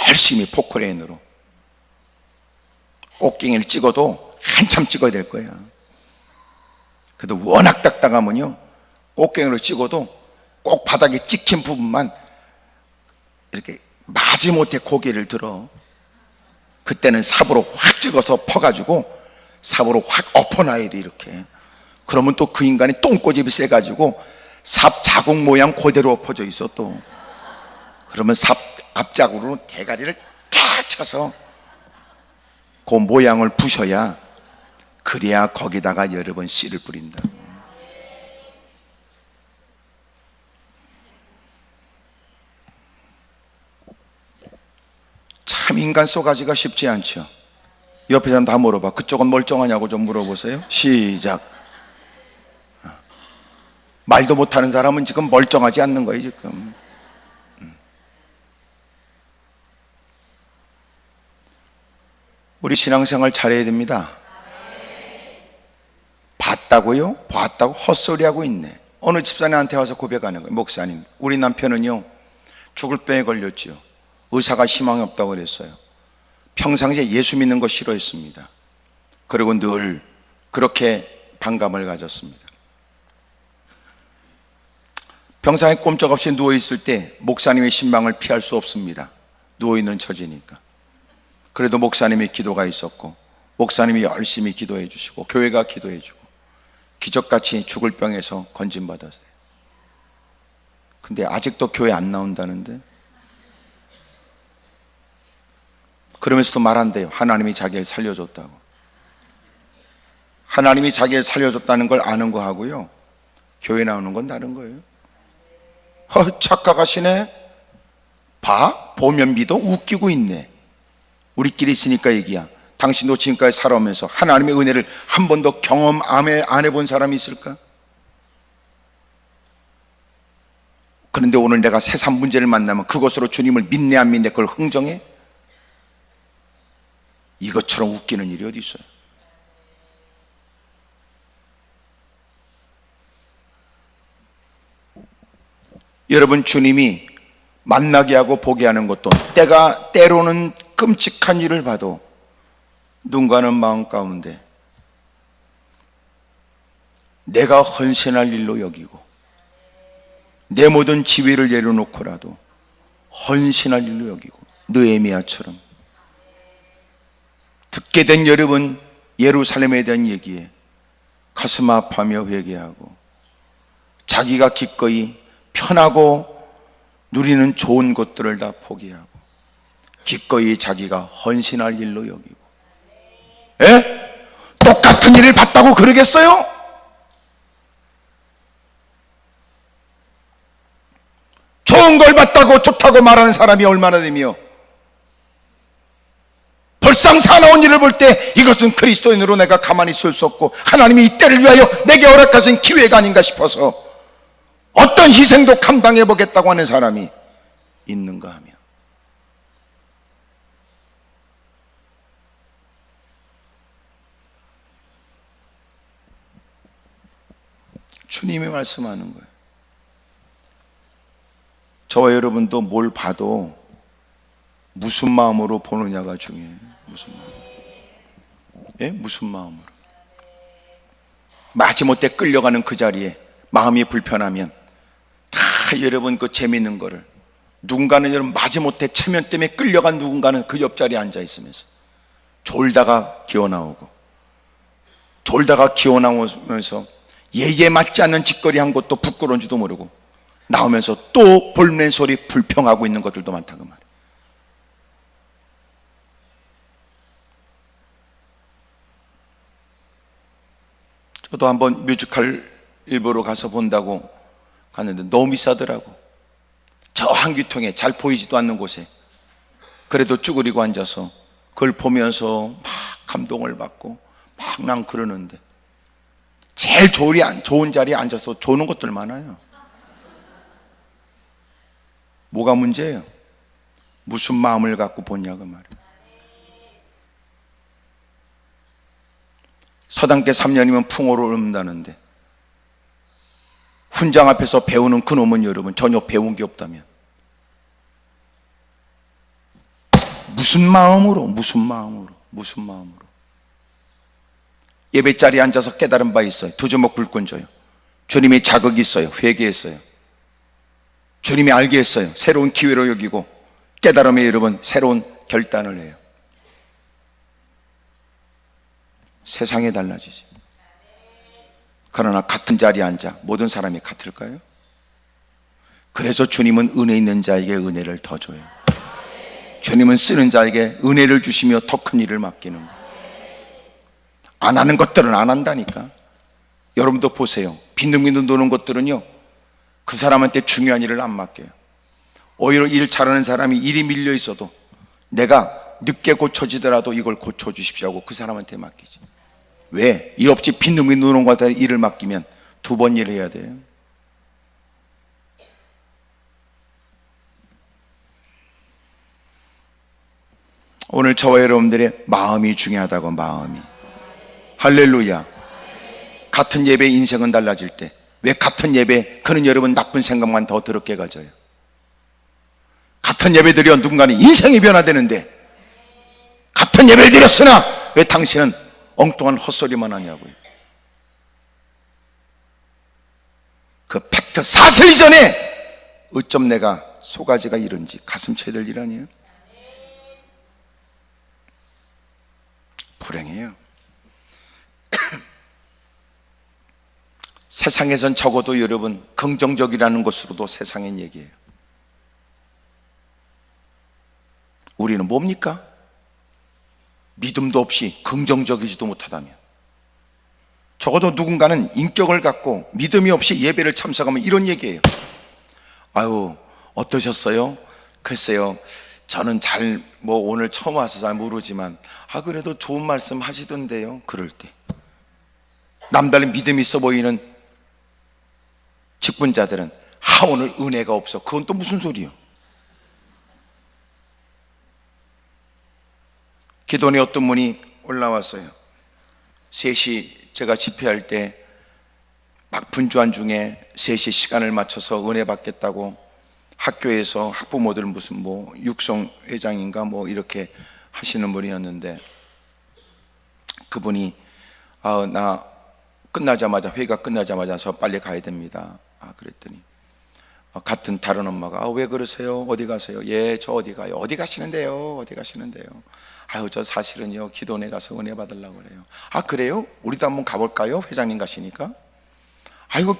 열심히 포크레인으로 곡괭이를 찍어도 한참 찍어야 될 거야. 그래도 워낙 딱딱하면요 곡괭이로 찍어도 꼭 바닥에 찍힌 부분만 이렇게 마지못해 고개를 들어. 그때는 삽으로 확 찍어서 퍼가지고 삽으로 확 엎어놔야 돼. 이렇게. 그러면 또 그 인간이 똥꼬집이 세가지고 삽 자국 모양 그대로 엎어져 있어. 또 그러면 삽 앞자국으로 대가리를 탁 쳐서 그 모양을 부셔야, 그래야 거기다가 여러 번 씨를 뿌린다. 참 인간 쏘가지가 쉽지 않죠. 옆에 사람 다 물어봐. 그쪽은 멀쩡하냐고 좀 물어보세요. 시작. 말도 못하는 사람은 지금 멀쩡하지 않는 거예요 지금. 우리 신앙생활 잘해야 됩니다. 봤다고요? 봤다고 헛소리하고 있네. 어느 집사님한테 와서 고백하는 거예요. 목사님, 우리 남편은요 죽을 병에 걸렸죠. 의사가 희망이 없다고 그랬어요. 평상시에 예수 믿는 거 싫어했습니다. 그리고 늘 그렇게 반감을 가졌습니다. 병상에 꼼짝없이 누워있을 때 목사님의 신방을 피할 수 없습니다. 누워있는 처지니까. 그래도 목사님의 기도가 있었고 목사님이 열심히 기도해 주시고 교회가 기도해 주고 기적같이 죽을 병에서 건진받았어요. 근데 아직도 교회 안 나온다는데, 그러면서도 말한대요. 하나님이 자기를 살려줬다고. 하나님이 자기를 살려줬다는 걸 아는 거 하고요 교회 나오는 건 다른 거예요. 착각하시네. 봐, 보면 믿어. 웃기고 있네. 우리끼리 있으니까 얘기야. 당신도 지금까지 살아오면서 하나님의 은혜를 한 번도 경험 안 해본 사람이 있을까? 그런데 오늘 내가 세상 문제를 만나면 그것으로 주님을 믿네 안 믿네 그걸 흥정해? 이것처럼 웃기는 일이 어디 있어요? 여러분, 주님이 만나게 하고 보게 하는 것도 때로는 끔찍한 일을 봐도 눈 가는 마음 가운데 내가 헌신할 일로 여기고 내 모든 지위를 내려놓고라도 헌신할 일로 여기고, 느헤미야처럼 듣게 된 여러분 예루살렘에 대한 얘기에 가슴 아파하며 회개하고 자기가 기꺼이 편하고 누리는 좋은 것들을 다 포기하고 기꺼이 자기가 헌신할 일로 여기고. 에? 똑같은 일을 봤다고 그러겠어요? 좋은 걸 봤다고 좋다고 말하는 사람이 얼마나 되며 벌상사나운 일을 볼 때 이것은 그리스도인으로 내가 가만히 있을 수 없고 하나님이 이 때를 위하여 내게 허락하신 기회가 아닌가 싶어서 어떤 희생도 감당해 보겠다고 하는 사람이 있는가 하며, 주님이 말씀하는 거예요. 저와 여러분도 뭘 봐도 무슨 마음으로 보느냐가 중요해요. 무슨 마음? 예? 무슨 마음으로? 마지못해 끌려가는 그 자리에 마음이 불편하면 다 여러분 그 재밌는 거를, 누군가는 여러분 마지못해 체면 때문에 끌려간 누군가는 그 옆자리에 앉아 있으면서 졸다가 기어나오고, 졸다가 기어나오면서 예의에 맞지 않는 짓거리 한 것도 부끄러운지도 모르고 나오면서 또 볼멘 소리 불평하고 있는 것들도 많다 그 말이에요. 저도 한번 뮤지컬 일보러 가서 본다고 갔는데 너무 비싸더라고. 저 한귀통에 잘 보이지도 않는 곳에 그래도 쭈그리고 앉아서 그걸 보면서 막 감동을 받고 막 난 그러는데, 제일 좋은 자리에 앉아서 조는 것들 많아요. 뭐가 문제예요? 무슨 마음을 갖고 보냐 그 말이에요. 서당계 3년이면 풍어를 읊는다는데 훈장 앞에서 배우는 그놈은 여러분 전혀 배운 게 없다면 무슨 마음으로 예배 자리에 앉아서 깨달은 바 있어요. 두 주먹 불끈 줘요. 주님이 자극이 있어요. 회개했어요. 주님이 알게 했어요. 새로운 기회로 여기고 깨달음에 여러분 새로운 결단을 해요. 세상이 달라지지. 그러나 같은 자리에 앉아 모든 사람이 같을까요? 그래서 주님은 은혜 있는 자에게 은혜를 더 줘요. 주님은 쓰는 자에게 은혜를 주시며 더 큰 일을 맡기는 거예요. 안 하는 것들은 안 한다니까. 여러분도 보세요. 빈둥빈둥 도는 것들은요, 그 사람한테 중요한 일을 안 맡겨요. 오히려 일 잘하는 사람이 일이 밀려 있어도 내가 늦게 고쳐지더라도 이걸 고쳐주십시오 하고 그 사람한테 맡기지. 왜? 일 없이 빈둥빈둥 도는 것한테 일을 맡기면 두 번 일을 해야 돼요. 오늘 저와 여러분들의 마음이 중요하다고. 마음이. 할렐루야. 같은 예배 인생은 달라질 때 왜 같은 예배 그는 여러분 나쁜 생각만 더 더럽게 가져요? 같은 예배 드려 누군가는 인생이 변화되는데 같은 예배를 드렸으나 왜 당신은 엉뚱한 헛소리만 하냐고요. 그 팩트 사슬 이전에 어쩜 내가 소가지가 이런지 가슴 쳐야 될 일 아니에요? 불행해요. 세상에선 적어도 여러분 긍정적이라는 것으로도 세상엔 얘기해요. 우리는 뭡니까? 믿음도 없이 긍정적이지도 못하다면, 적어도 누군가는 인격을 갖고 믿음이 없이 예배를 참석하면 이런 얘기예요. 아유 어떠셨어요? 글쎄요 저는 오늘 처음 와서 잘 모르지만 그래도 좋은 말씀 하시던데요. 그럴 때 남다른 믿음이 있어 보이는 직분자들은 오늘 은혜가 없어. 그건 또 무슨 소리요? 기도원에 어떤 분이 올라왔어요. 3시 제가 집회할 때 막 분주한 중에 3시 시간을 맞춰서 은혜 받겠다고 학교에서 학부모들 무슨 육성회장인가 이렇게 하시는 분이었는데, 그분이 나 끝나자마자 회의가 끝나자마자 저 빨리 가야 됩니다. 그랬더니 같은 다른 엄마가 왜 그러세요? 어디 가세요? 예, 저 어디 가요? 어디 가시는데요? 어디 가시는데요? 저 사실은요 기도원에 가서 은혜 받으려고 그래요. 그래요? 우리도 한번 가볼까요? 회장님 가시니까.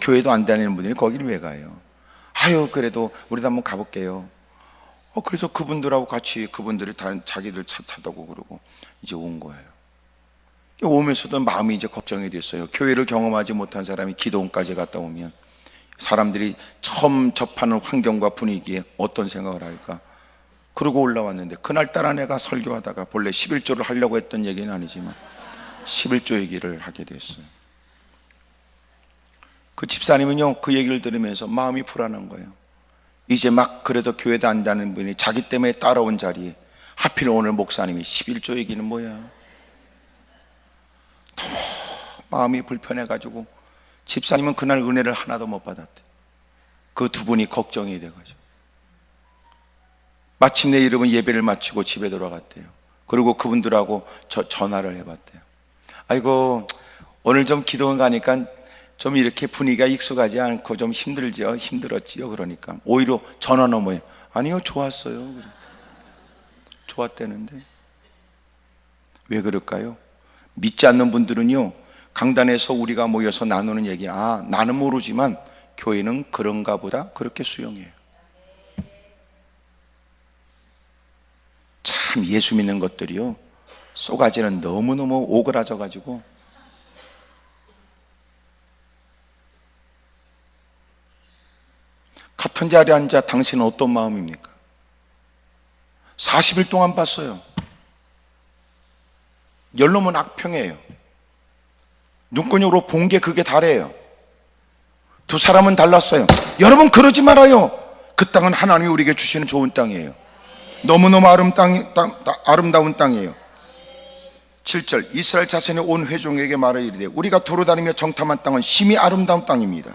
교회도 안 다니는 분들이 거기를 왜 가요? 그래도 우리도 한번 가볼게요. 그래서 그분들하고 같이 그분들이 다 자기들 차 타다고 그러고 이제 온 거예요. 오면서도 마음이 이제 걱정이 됐어요. 교회를 경험하지 못한 사람이 기도원까지 갔다 오면 사람들이 처음 접하는 환경과 분위기에 어떤 생각을 할까? 그러고 올라왔는데 그날따라 내가 설교하다가 본래 11조를 하려고 했던 얘기는 아니지만 11조 얘기를 하게 됐어요. 그 집사님은요, 그 얘기를 들으면서 마음이 불안한 거예요. 이제 막 그래도 교회도 안 다는 분이 자기 때문에 따라온 자리에 하필 오늘 목사님이 11조 얘기는 뭐야. 너무 마음이 불편해가지고 집사님은 그날 은혜를 하나도 못 받았대. 그 두 분이 걱정이 돼가지고 마침내 여러분 예배를 마치고 집에 돌아갔대요. 그리고 그분들하고 전화를 해봤대요. 아이고, 오늘 좀 기도원 가니까 좀 이렇게 분위기가 익숙하지 않고 좀 힘들었지요. 그러니까 오히려 전화 너머에 아니요, 좋았어요. 좋았대는데 왜 그럴까요? 믿지 않는 분들은요, 강단에서 우리가 모여서 나누는 얘기, 나는 모르지만 교회는 그런가 보다 그렇게 수용해요. 참 예수 믿는 것들이요, 쏘가지는 너무너무 오그라져 가지고 같은 자리에 앉아 당신은 어떤 마음입니까? 40일 동안 봤어요. 열놈은 악평이에요. 눈권으로 본 게 그게 다래요. 두 사람은 달랐어요. 여러분 그러지 말아요. 그 땅은 하나님이 우리에게 주시는 좋은 땅이에요. 너무너무 아름다운 땅이에요. 7절 이스라엘 자손이 온 회중에게 말하여 이르되 우리가 두루다니며 정탐한 땅은 심히 아름다운 땅입니다.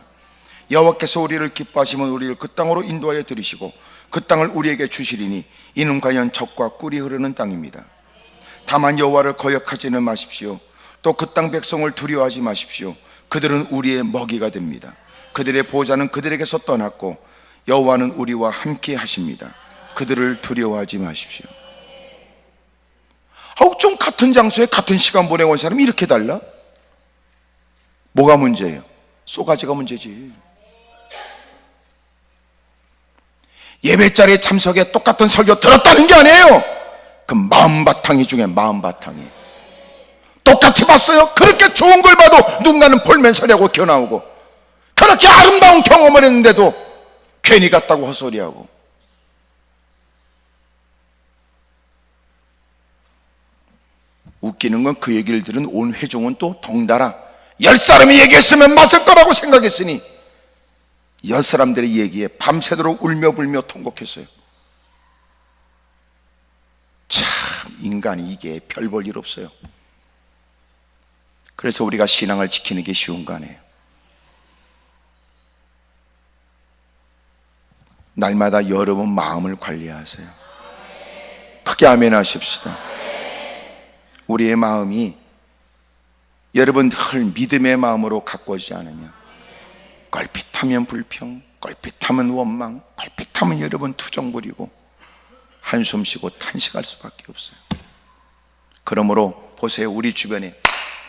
여호와께서 우리를 기뻐하시면 우리를 그 땅으로 인도하여 들이시고 그 땅을 우리에게 주시리니 이는 과연 젖과 꿀이 흐르는 땅입니다. 다만 여호와를 거역하지는 마십시오. 또 그 땅 백성을 두려워하지 마십시오. 그들은 우리의 먹이가 됩니다. 그들의 보호자는 그들에게서 떠났고 여호와는 우리와 함께 하십니다. 그들을 두려워하지 마십시오. 좀 같은 장소에 같은 시간 보내고 온 사람이 이렇게 달라? 뭐가 문제예요? 쏘가지가 문제지. 예배 자리에 참석해 똑같은 설교 들었다는 게 아니에요. 그 마음바탕이 중에 마음바탕이 똑같이 봤어요. 그렇게 좋은 걸 봐도 누군가는 볼멘소리하고 겨나오고, 그렇게 아름다운 경험을 했는데도 괜히 갔다고 헛소리하고. 웃기는 건 그 얘기를 들은 온 회중은 또 덩달아 10사람이 얘기했으면 맞을 거라고 생각했으니 10사람들의 얘기에 밤새도록 울며 불며 통곡했어요. 참 인간이 이게 별 볼 일 없어요. 그래서 우리가 신앙을 지키는 게 쉬운 거 아니에요. 날마다 여러분 마음을 관리하세요. 크게 아멘 하십시다. 우리의 마음이 여러분 늘 믿음의 마음으로 가꿔지지 않으면 껄핏하면 불평, 껄핏하면 원망, 껄핏하면 여러분 투정 부리고 한숨 쉬고 탄식할 수밖에 없어요. 그러므로 보세요. 우리 주변에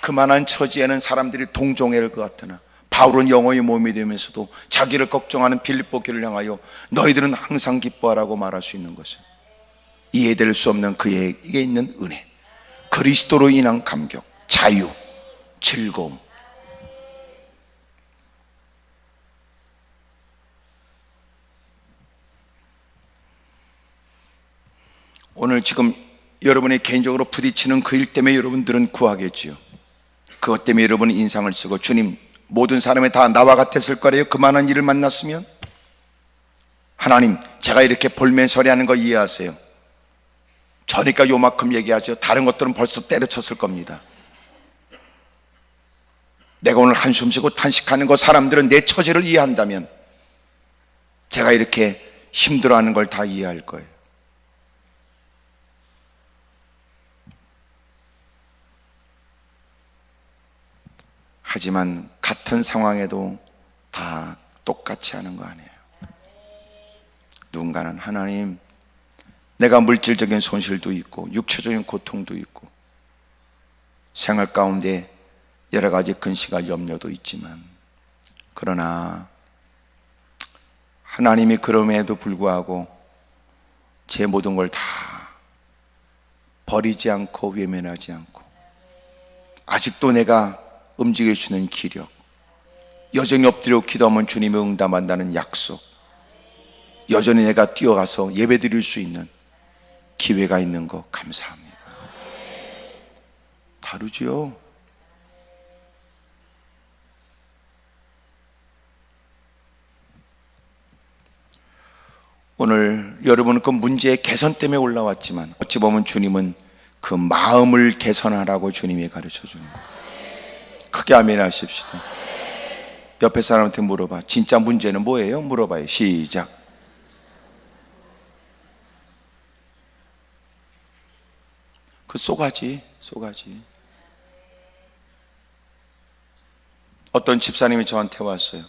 그만한 처지에는 사람들이 동정할 것 같으나 바울은 영혼의 몸이 되면서도 자기를 걱정하는 빌립보 교회를 향하여 너희들은 항상 기뻐하라고 말할 수 있는 것은 이해될 수 없는 그에게 있는 은혜, 그리스도로 인한 감격, 자유, 즐거움. 오늘 지금 여러분이 개인적으로 부딪히는 그 일 때문에 여러분들은 구하겠지요. 그것 때문에 여러분은 인상을 쓰고, 주님, 모든 사람이 다 나와 같았을 거래요. 그만한 일을 만났으면. 하나님, 제가 이렇게 볼멘소리하는 거 이해하세요. 저니까 요만큼 얘기하죠. 다른 것들은 벌써 때려쳤을 겁니다. 내가 오늘 한숨 쉬고 탄식하는 거 사람들은 내 처지를 이해한다면 제가 이렇게 힘들어하는 걸 다 이해할 거예요. 하지만 같은 상황에도 다 똑같이 하는 거 아니에요. 누군가는 하나님, 내가 물질적인 손실도 있고 육체적인 고통도 있고 생활 가운데 여러 가지 근심과 염려도 있지만, 그러나 하나님이 그럼에도 불구하고 제 모든 걸 다 버리지 않고 외면하지 않고 아직도 내가 움직일 수 있는 기력, 여전히 엎드려 기도하면 주님이 응답한다는 약속, 여전히 내가 뛰어가서 예배드릴 수 있는 기회가 있는 거 감사합니다. 다르지요? 오늘 여러분은 그 문제의 개선 때문에 올라왔지만 어찌 보면 주님은 그 마음을 개선하라고 주님이 가르쳐 주는 거예요. 크게 아멘 하십시다. 옆에 사람한테 물어봐. 진짜 문제는 뭐예요? 물어봐요. 시작. 그 쏘가지. 어떤 집사님이 저한테 왔어요.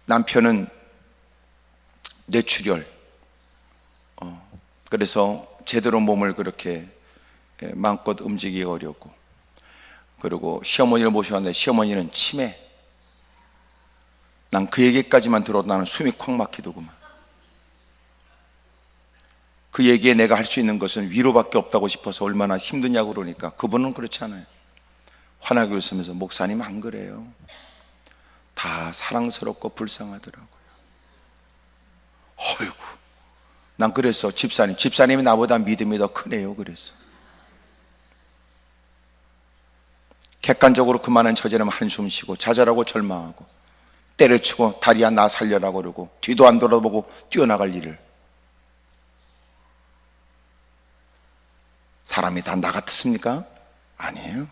남편은 뇌출혈. 그래서 제대로 몸을 그렇게 마음껏 움직이기 어렵고, 그리고 시어머니를 모셔왔는데 시어머니는 치매. 난 그 얘기까지만 들어도 나는 숨이 콱 막히더구만. 그 얘기에 내가 할 수 있는 것은 위로밖에 없다고 싶어서 얼마나 힘드냐고 그러니까 그분은 그렇지 않아요. 환하게 웃으면서 목사님 안 그래요. 다 사랑스럽고 불쌍하더라고요. 어이구, 난 그래서 집사님이 나보다 믿음이 더 크네요. 그래서 객관적으로 그 많은 처지라면 한숨 쉬고 좌절하고 절망하고 때려치고 다리야 나 살려라 그러고 뒤도 안 돌아보고 뛰어나갈 일을. 사람이 다 나 같습니까? 아니에요.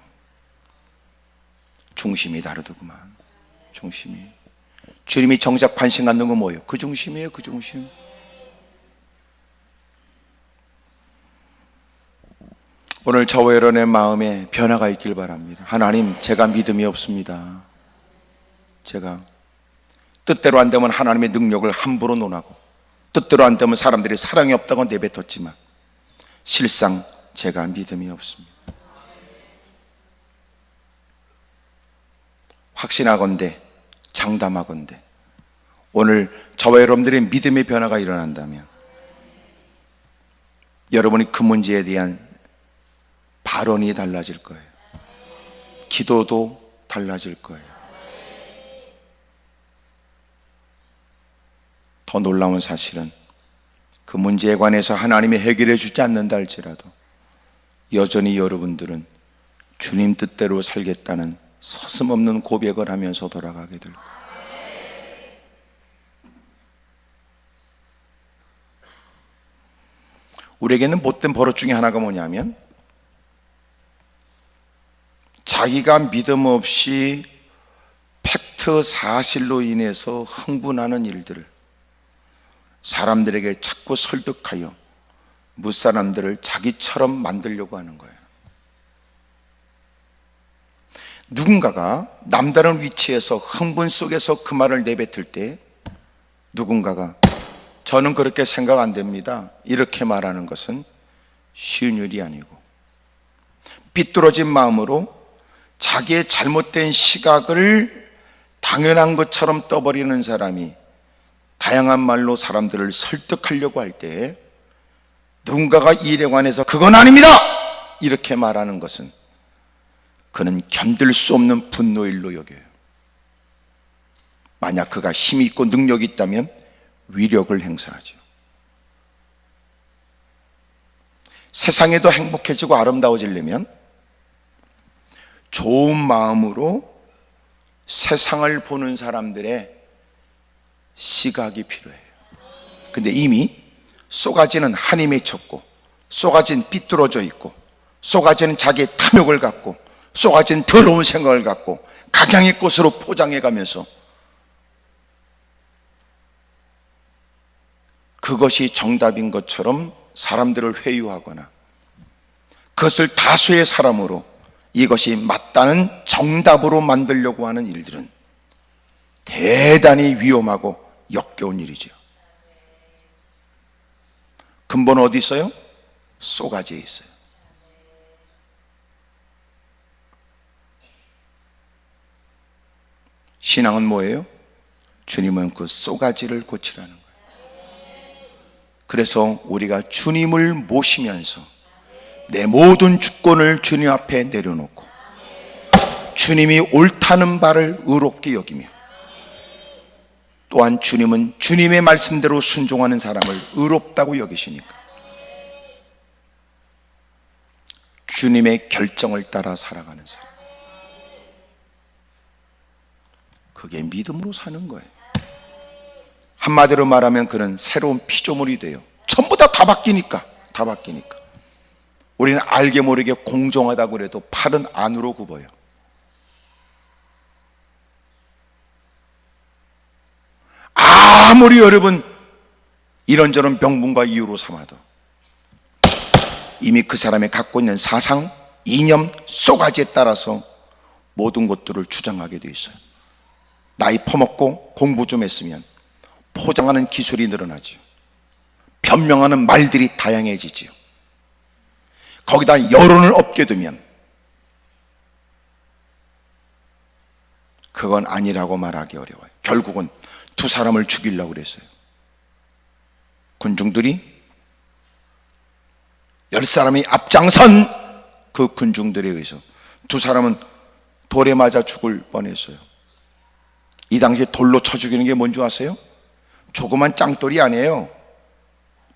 중심이 다르더구만. 중심이. 주님이 정작 관심 갖는 건 뭐예요? 그 중심이에요. 그 중심. 오늘 저와 여러분의 마음에 변화가 있길 바랍니다. 하나님, 제가 믿음이 없습니다. 제가 뜻대로 안 되면 하나님의 능력을 함부로 논하고 뜻대로 안 되면 사람들이 사랑이 없다고 내뱉었지만 실상 제가 믿음이 없습니다. 확신하건대 장담하건대 오늘 저와 여러분들의 믿음의 변화가 일어난다면 여러분이 그 문제에 대한 발언이 달라질 거예요. 기도도 달라질 거예요. 더 놀라운 사실은 그 문제에 관해서 하나님이 해결해 주지 않는다 할지라도 여전히 여러분들은 주님 뜻대로 살겠다는 서슴없는 고백을 하면서 돌아가게 될 거예요. 우리에게는 못된 버릇 중에 하나가 뭐냐면 자기가 믿음 없이 팩트 사실로 인해서 흥분하는 일들을 사람들에게 자꾸 설득하여 무사람들을 자기처럼 만들려고 하는 거예요. 누군가가 남다른 위치에서 흥분 속에서 그 말을 내뱉을 때 누군가가 저는 그렇게 생각 안 됩니다 이렇게 말하는 것은 쉬운 일이 아니고 삐뚤어진 마음으로 자기의 잘못된 시각을 당연한 것처럼 떠버리는 사람이 다양한 말로 사람들을 설득하려고 할 때 누군가가 이 일에 관해서 그건 아닙니다 이렇게 말하는 것은 그는 견딜 수 없는 분노일로 여겨요. 만약 그가 힘이 있고 능력이 있다면 위력을 행사하죠. 세상이 더 행복해지고 아름다워지려면 좋은 마음으로 세상을 보는 사람들의 시각이 필요해요. 근데 이미 쏘가지는 한이 맺혔고 쏘가지는 삐뚤어져 있고 쏘가지는 자기의 탐욕을 갖고 쏘가지는 더러운 생각을 갖고 각양의 꽃으로 포장해 가면서 그것이 정답인 것처럼 사람들을 회유하거나 그것을 다수의 사람으로 이것이 맞다는 정답으로 만들려고 하는 일들은 대단히 위험하고 역겨운 일이죠. 근본 어디 있어요? 쏘가지에 있어요. 신앙은 뭐예요? 주님은 그 쏘가지를 고치라는 거예요. 그래서 우리가 주님을 모시면서 내 모든 주권을 주님 앞에 내려놓고 주님이 옳다는 바를 의롭게 여기며 또한 주님은 주님의 말씀대로 순종하는 사람을 의롭다고 여기시니까 주님의 결정을 따라 살아가는 사람, 그게 믿음으로 사는 거예요. 한마디로 말하면 그는 새로운 피조물이 돼요. 전부 다 바뀌니까. 다 바뀌니까. 우리는 알게 모르게 공정하다고 그래도 팔은 안으로 굽어요. 아무리 여러분 이런저런 명분과 이유로 삼아도 이미 그 사람이 갖고 있는 사상, 이념, 쏘가지에 따라서 모든 것들을 주장하게 돼 있어요. 나이 퍼먹고 공부 좀 했으면 포장하는 기술이 늘어나죠. 변명하는 말들이 다양해지지요. 거기다 여론을 얻게 되면 그건 아니라고 말하기 어려워요. 결국은 두 사람을 죽이려고 그랬어요. 군중들이 10사람이 앞장선 그 군중들에 의해서 두 사람은 돌에 맞아 죽을 뻔했어요. 이 당시에 돌로 쳐 죽이는 게 뭔지 아세요? 조그만 짱돌이 아니에요.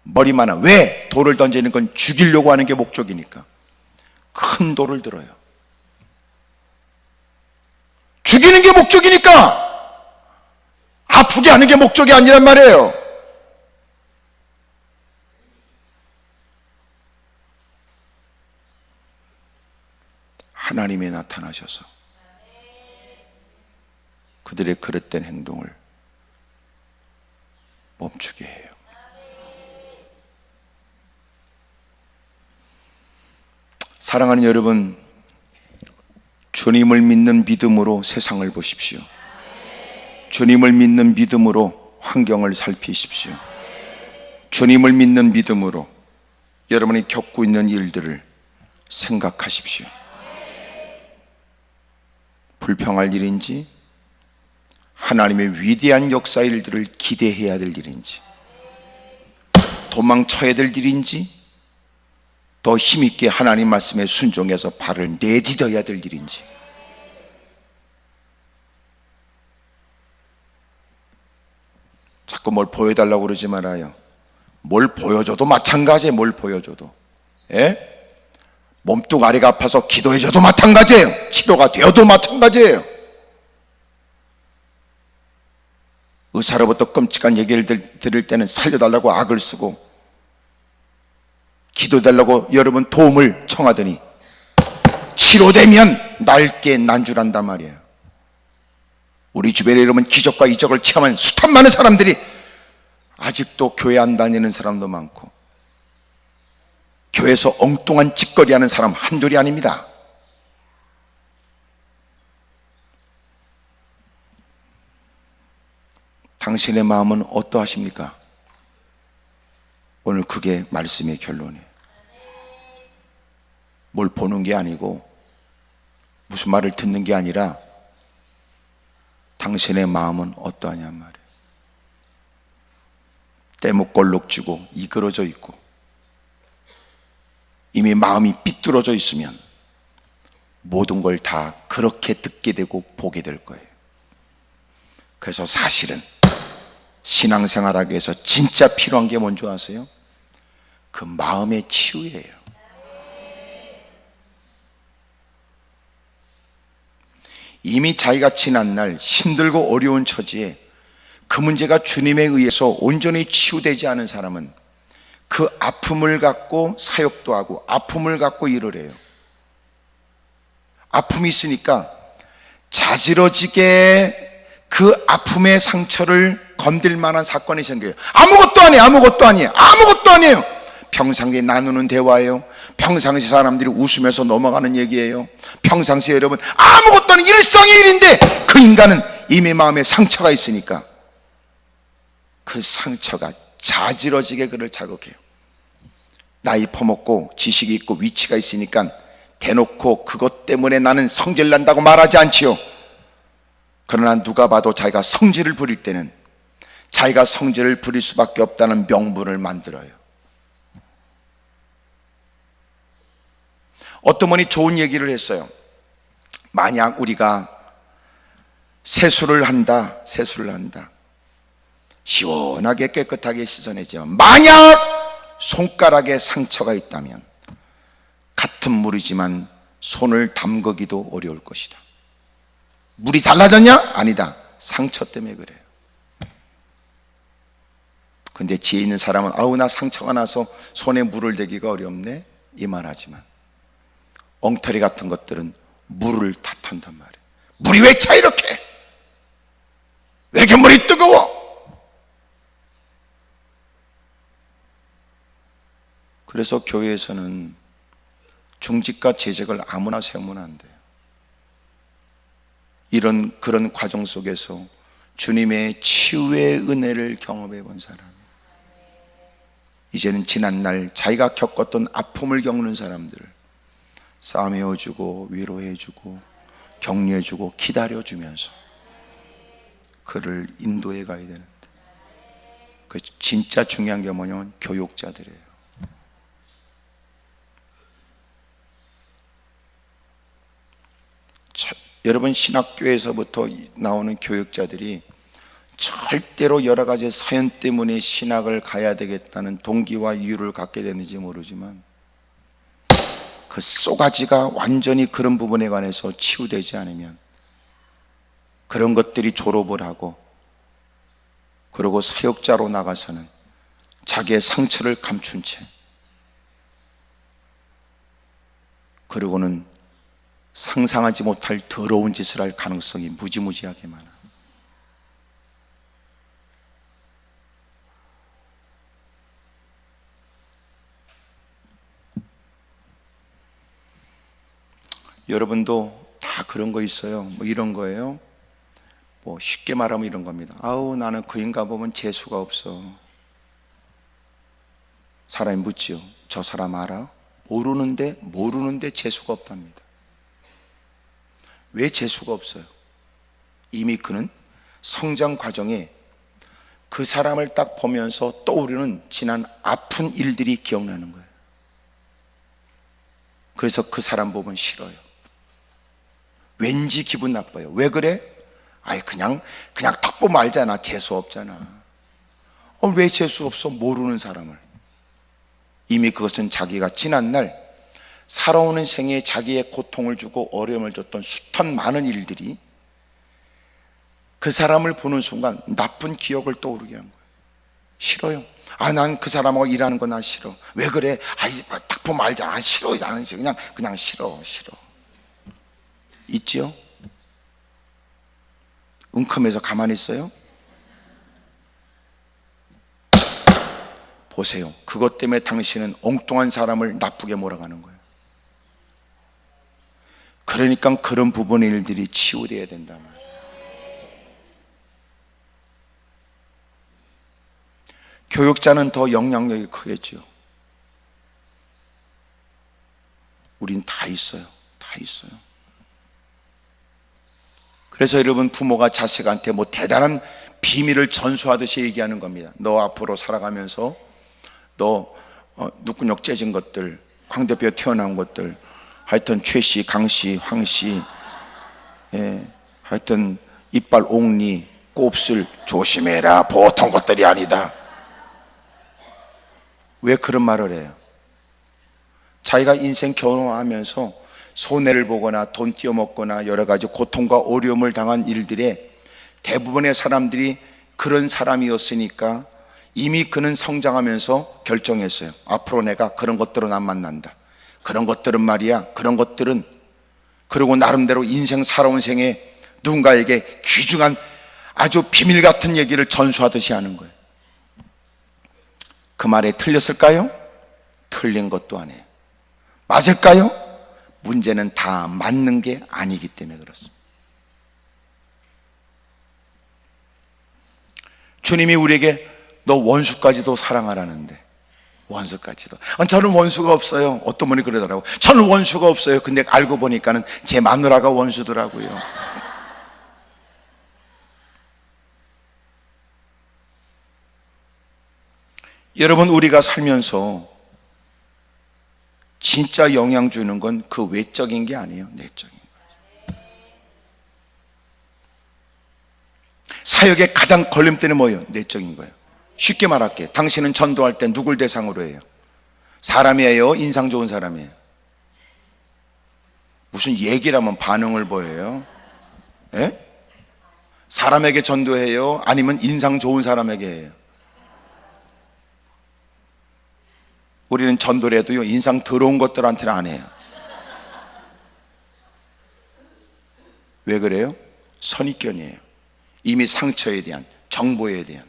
머리만한. 왜? 돌을 던지는 건 죽이려고 하는 게 목적이니까 큰 돌을 들어요. 죽이는 게 목적이니까 아프게 하는 게 목적이 아니란 말이에요. 하나님이 나타나셔서 그들의 그릇된 행동을 멈추게 해요. 사랑하는 여러분, 주님을 믿는 믿음으로 세상을 보십시오. 주님을 믿는 믿음으로 환경을 살피십시오. 주님을 믿는 믿음으로 여러분이 겪고 있는 일들을 생각하십시오. 불평할 일인지 하나님의 위대한 역사 일들을 기대해야 될 일인지 도망쳐야 될 일인지 더 힘있게 하나님 말씀에 순종해서 발을 내디뎌야 될 일인지 자꾸 뭘 보여달라고 그러지 말아요. 뭘 보여줘도 마찬가지예요. 뭘 보여줘도 몸뚱아리가 아파서 기도해줘도 마찬가지예요. 치료가 되어도 마찬가지예요. 의사로부터 끔찍한 얘기를 들을 때는 살려달라고 악을 쓰고 기도해달라고 여러분 도움을 청하더니 치료되면 날개 난줄한단 말이에요. 우리 주변에 여러분 기적과 이적을 체험한 수천 많은 사람들이 아직도 교회 안 다니는 사람도 많고 교회에서 엉뚱한 짓거리 하는 사람 한둘이 아닙니다. 당신의 마음은 어떠하십니까? 오늘 그게 말씀의 결론이에요. 뭘 보는 게 아니고 무슨 말을 듣는 게 아니라 당신의 마음은 어떠하냔 말이에요. 떼묵골록지고 이그러져 있고 이미 마음이 삐뚤어져 있으면 모든 걸 다 그렇게 듣게 되고 보게 될 거예요. 그래서 사실은 신앙생활하기 위해서 진짜 필요한 게 뭔지 아세요? 그 마음의 치유예요. 이미 자기가 지난 날 힘들고 어려운 처지에 그 문제가 주님에 의해서 온전히 치유되지 않은 사람은 그 아픔을 갖고 사역도 하고 아픔을 갖고 일을 해요. 아픔이 있으니까 자지러지게 그 아픔의 상처를 건들 만한 사건이 생겨요. 아무것도 아니에요. 아무것도 아니에요. 아무것도 아니에요. 평상시에 나누는 대화예요. 평상시 사람들이 웃으면서 넘어가는 얘기예요. 평상시에 여러분 아무것도 아닌 일상의 일인데 그 인간은 이미 마음에 상처가 있으니까 그 상처가 자지러지게 그를 자극해요. 나이 퍼먹고 지식이 있고 위치가 있으니까 대놓고 그것 때문에 나는 성질 난다고 말하지 않지요. 그러나 누가 봐도 자기가 성질을 부릴 때는 자기가 성질을 부릴 수밖에 없다는 명분을 만들어요. 어떤 분이 좋은 얘기를 했어요. 만약 우리가 세수를 한다. 시원하게 깨끗하게 씻어내지만 만약 손가락에 상처가 있다면 같은 물이지만 손을 담그기도 어려울 것이다. 물이 달라졌냐? 아니다. 상처 때문에 그래요. 근데 지혜 있는 사람은 아우 나 상처가 나서 손에 물을 대기가 어렵네 이 말하지만, 엉터리 같은 것들은 물을 탓한단 말이에요. 물이 왜 차 이렇게? 왜 이렇게 물이 뜨거워? 그래서 교회에서는 중직과 재직을 아무나 세우면 안 돼요. 그런 과정 속에서 주님의 치유의 은혜를 경험해 본 사람, 이제는 지난날 자기가 겪었던 아픔을 겪는 사람들을 싸매어주고 위로해주고 격려해주고 기다려주면서 그를 인도해 가야 되는데, 그 진짜 중요한 게 뭐냐면 교육자들이에요. 여러분, 신학교에서부터 나오는 교육자들이 절대로 여러 가지 사연 때문에 신학을 가야 되겠다는 동기와 이유를 갖게 되는지 모르지만, 그 쏘가지가 완전히 그런 부분에 관해서 치유되지 않으면 그런 것들이 졸업을 하고 그리고 사역자로 나가서는 자기의 상처를 감춘 채, 그리고는 상상하지 못할 더러운 짓을 할 가능성이 무지무지하게 많아. 여러분도 다 그런 거 있어요. 뭐 이런 거예요. 뭐 쉽게 말하면 이런 겁니다. 아우 나는 그 인간 보면 재수가 없어. 사람이 묻지요. 저 사람 알아? 모르는데 재수가 없답니다. 왜 재수가 없어요? 이미 그는 성장 과정에 그 사람을 딱 보면서 떠오르는 지난 아픈 일들이 기억나는 거예요. 그래서 그 사람 보면 싫어요. 왠지 기분 나빠요. 왜 그래? 아이 그냥 턱 보면 알잖아. 재수 없잖아. 왜 재수 없어? 모르는 사람을. 이미 그것은 자기가 지난날 살아오는 생에 자기의 고통을 주고 어려움을 줬던 숱한 많은 일들이 그 사람을 보는 순간 나쁜 기억을 떠오르게 한 거예요. 싫어요. 난 그 사람하고 일하는 거 나 싫어. 왜 그래? 딱 보면 알잖아. 싫어. 나는 그냥 싫어. 있지요? 은컴해서 가만히 있어요? 보세요. 그것 때문에 당신은 엉뚱한 사람을 나쁘게 몰아가는 거예요. 그러니까 그런 부분의 일들이 치유되어야 된단 말이에요. 교육자는 더 영향력이 크겠죠. 우린 다 있어요. 그래서 여러분, 부모가 자식한테 뭐 대단한 비밀을 전수하듯이 얘기하는 겁니다. 너 앞으로 살아가면서 너 누구력 째진 것들, 광대뼈 튀어나온 것들, 하여튼 최씨, 강씨, 황씨, 하여튼 이빨 옥니, 곱슬 조심해라. 보통 것들이 아니다. 왜 그런 말을 해요? 자기가 인생 경험하면서 손해를 보거나 돈 띄어먹거나 여러 가지 고통과 어려움을 당한 일들에 대부분의 사람들이 그런 사람이었으니까 이미 그는 성장하면서 결정했어요. 앞으로 내가 그런 것들은 안 만난다. 그런 것들은 말이야. 그리고 나름대로 인생 살아온 생에 누군가에게 귀중한 아주 비밀 같은 얘기를 전수하듯이 하는 거예요. 그 말에 틀렸을까요? 틀린 것도 아니에요. 맞을까요? 문제는 다 맞는 게 아니기 때문에 그렇습니다. 주님이 우리에게 너 원수까지도 사랑하라는데, 원수까지도. 저는 원수가 없어요. 어떤 분이 그러더라고요. 저는 원수가 없어요. 근데 알고 보니까는 제 마누라가 원수더라고요. 여러분, 우리가 살면서 진짜 영향 주는 건 그 외적인 게 아니에요. 내적인 거죠. 사역의 가장 걸림돌이 뭐예요? 내적인 거예요. 쉽게 말할게요. 당신은 전도할 때 누굴 대상으로 해요? 사람이에요? 인상 좋은 사람이에요? 무슨 얘기를 하면 반응을 보여요? 예? 사람에게 전도해요? 아니면 인상 좋은 사람에게 해요? 우리는 전도를 해도요, 인상 더러운 것들한테는 안 해요. 왜 그래요? 선입견이에요. 이미 상처에 대한, 정보에 대한.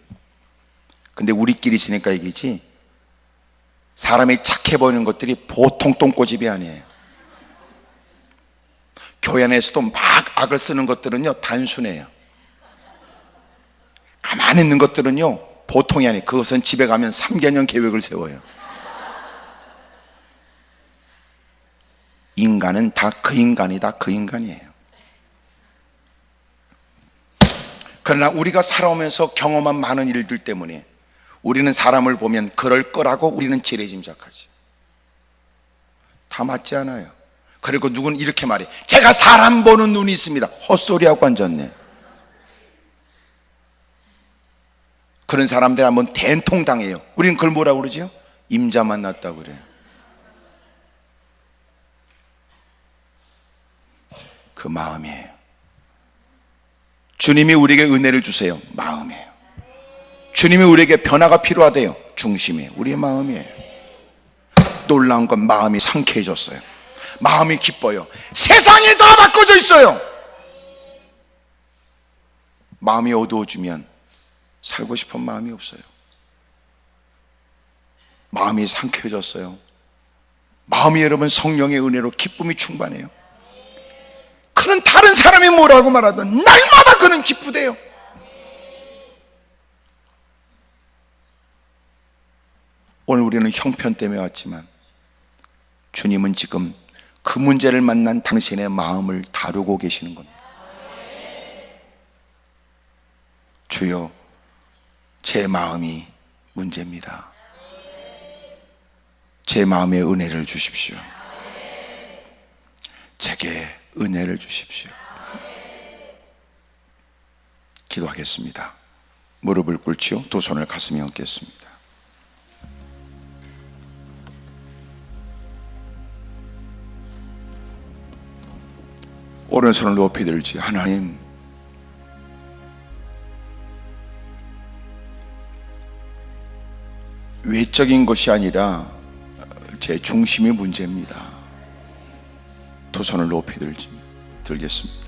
근데 우리끼리 있으니까 이기지, 사람이 착해 보이는 것들이 보통 똥꼬집이 아니에요. 교회 안에서도 막 악을 쓰는 것들은요, 단순해요. 가만히 있는 것들은요, 보통이 아니에요. 그것은 집에 가면 3개년 계획을 세워요. 인간은 다 그 인간이다, 그 인간이에요. 그러나 우리가 살아오면서 경험한 많은 일들 때문에 우리는 사람을 보면 그럴 거라고 우리는 지레짐작하지. 다 맞지 않아요. 그리고 누군 이렇게 말해, 제가 사람 보는 눈이 있습니다. 헛소리하고 앉았네. 그런 사람들 한번 된통당해요. 우리는 그걸 뭐라고 그러죠? 임자 만났다고 그래요. 그 마음이에요. 주님이 우리에게 은혜를 주세요. 마음이에요. 주님이 우리에게 변화가 필요하대요. 중심이에요. 우리의 마음이에요. 놀라운 건 마음이 상쾌해졌어요. 마음이 기뻐요. 세상이 다 바꿔져 있어요. 마음이 어두워지면 살고 싶은 마음이 없어요. 마음이 상쾌해졌어요. 마음이 여러분 성령의 은혜로 기쁨이 충만해요. 그는 다른 사람이 뭐라고 말하든 날마다 그는 기쁘대요. 오늘 우리는 형편 때문에 왔지만 주님은 지금 그 문제를 만난 당신의 마음을 다루고 계시는 겁니다. 주여, 제 마음이 문제입니다. 제 마음에 은혜를 주십시오. 제게 은혜를 주십시오. 기도하겠습니다. 무릎을 꿇지요. 두 손을 가슴에 얹겠습니다. 오른손을 높이 들지. 하나님, 외적인 것이 아니라 제 중심이 문제입니다. 두 손을 높이 들겠습니다.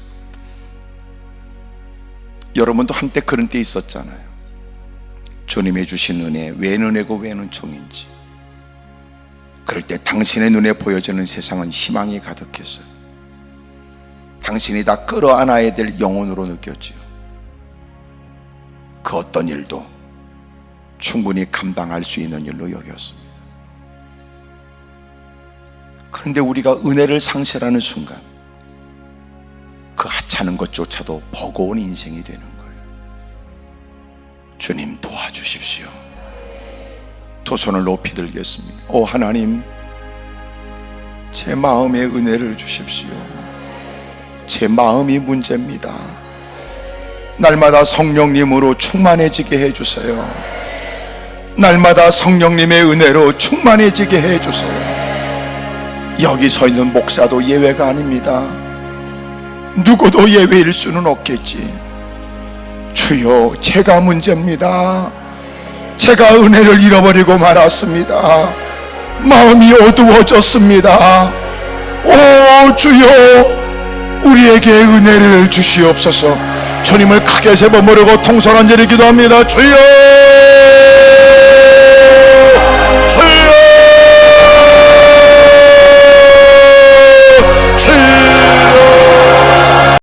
여러분도 한때 그런 때 있었잖아요. 주님의 주신 은혜, 웬 은혜고 웬 은총인지. 그럴 때 당신의 눈에 보여지는 세상은 희망이 가득했어요. 당신이 다 끌어안아야 될 영혼으로 느꼈지요. 그 어떤 일도 충분히 감당할 수 있는 일로 여겼습니다. 그런데 우리가 은혜를 상실하는 순간 그 하찮은 것조차도 버거운 인생이 되는 거예요. 주님 도와주십시오. 두 손을 높이 들겠습니다. 오 하나님, 제 마음에 은혜를 주십시오. 제 마음이 문제입니다. 날마다 성령님으로 충만해지게 해주세요. 날마다 성령님의 은혜로 충만해지게 해주세요. 여기 서 있는 목사도 예외가 아닙니다. 누구도 예외일 수는 없겠지. 주여, 제가 문제입니다. 제가 은혜를 잃어버리고 말았습니다. 마음이 어두워졌습니다. 오 주여, 우리에게 은혜를 주시옵소서. 주님을 크게 세번 부르고 통성한절히 기도합니다. 주여,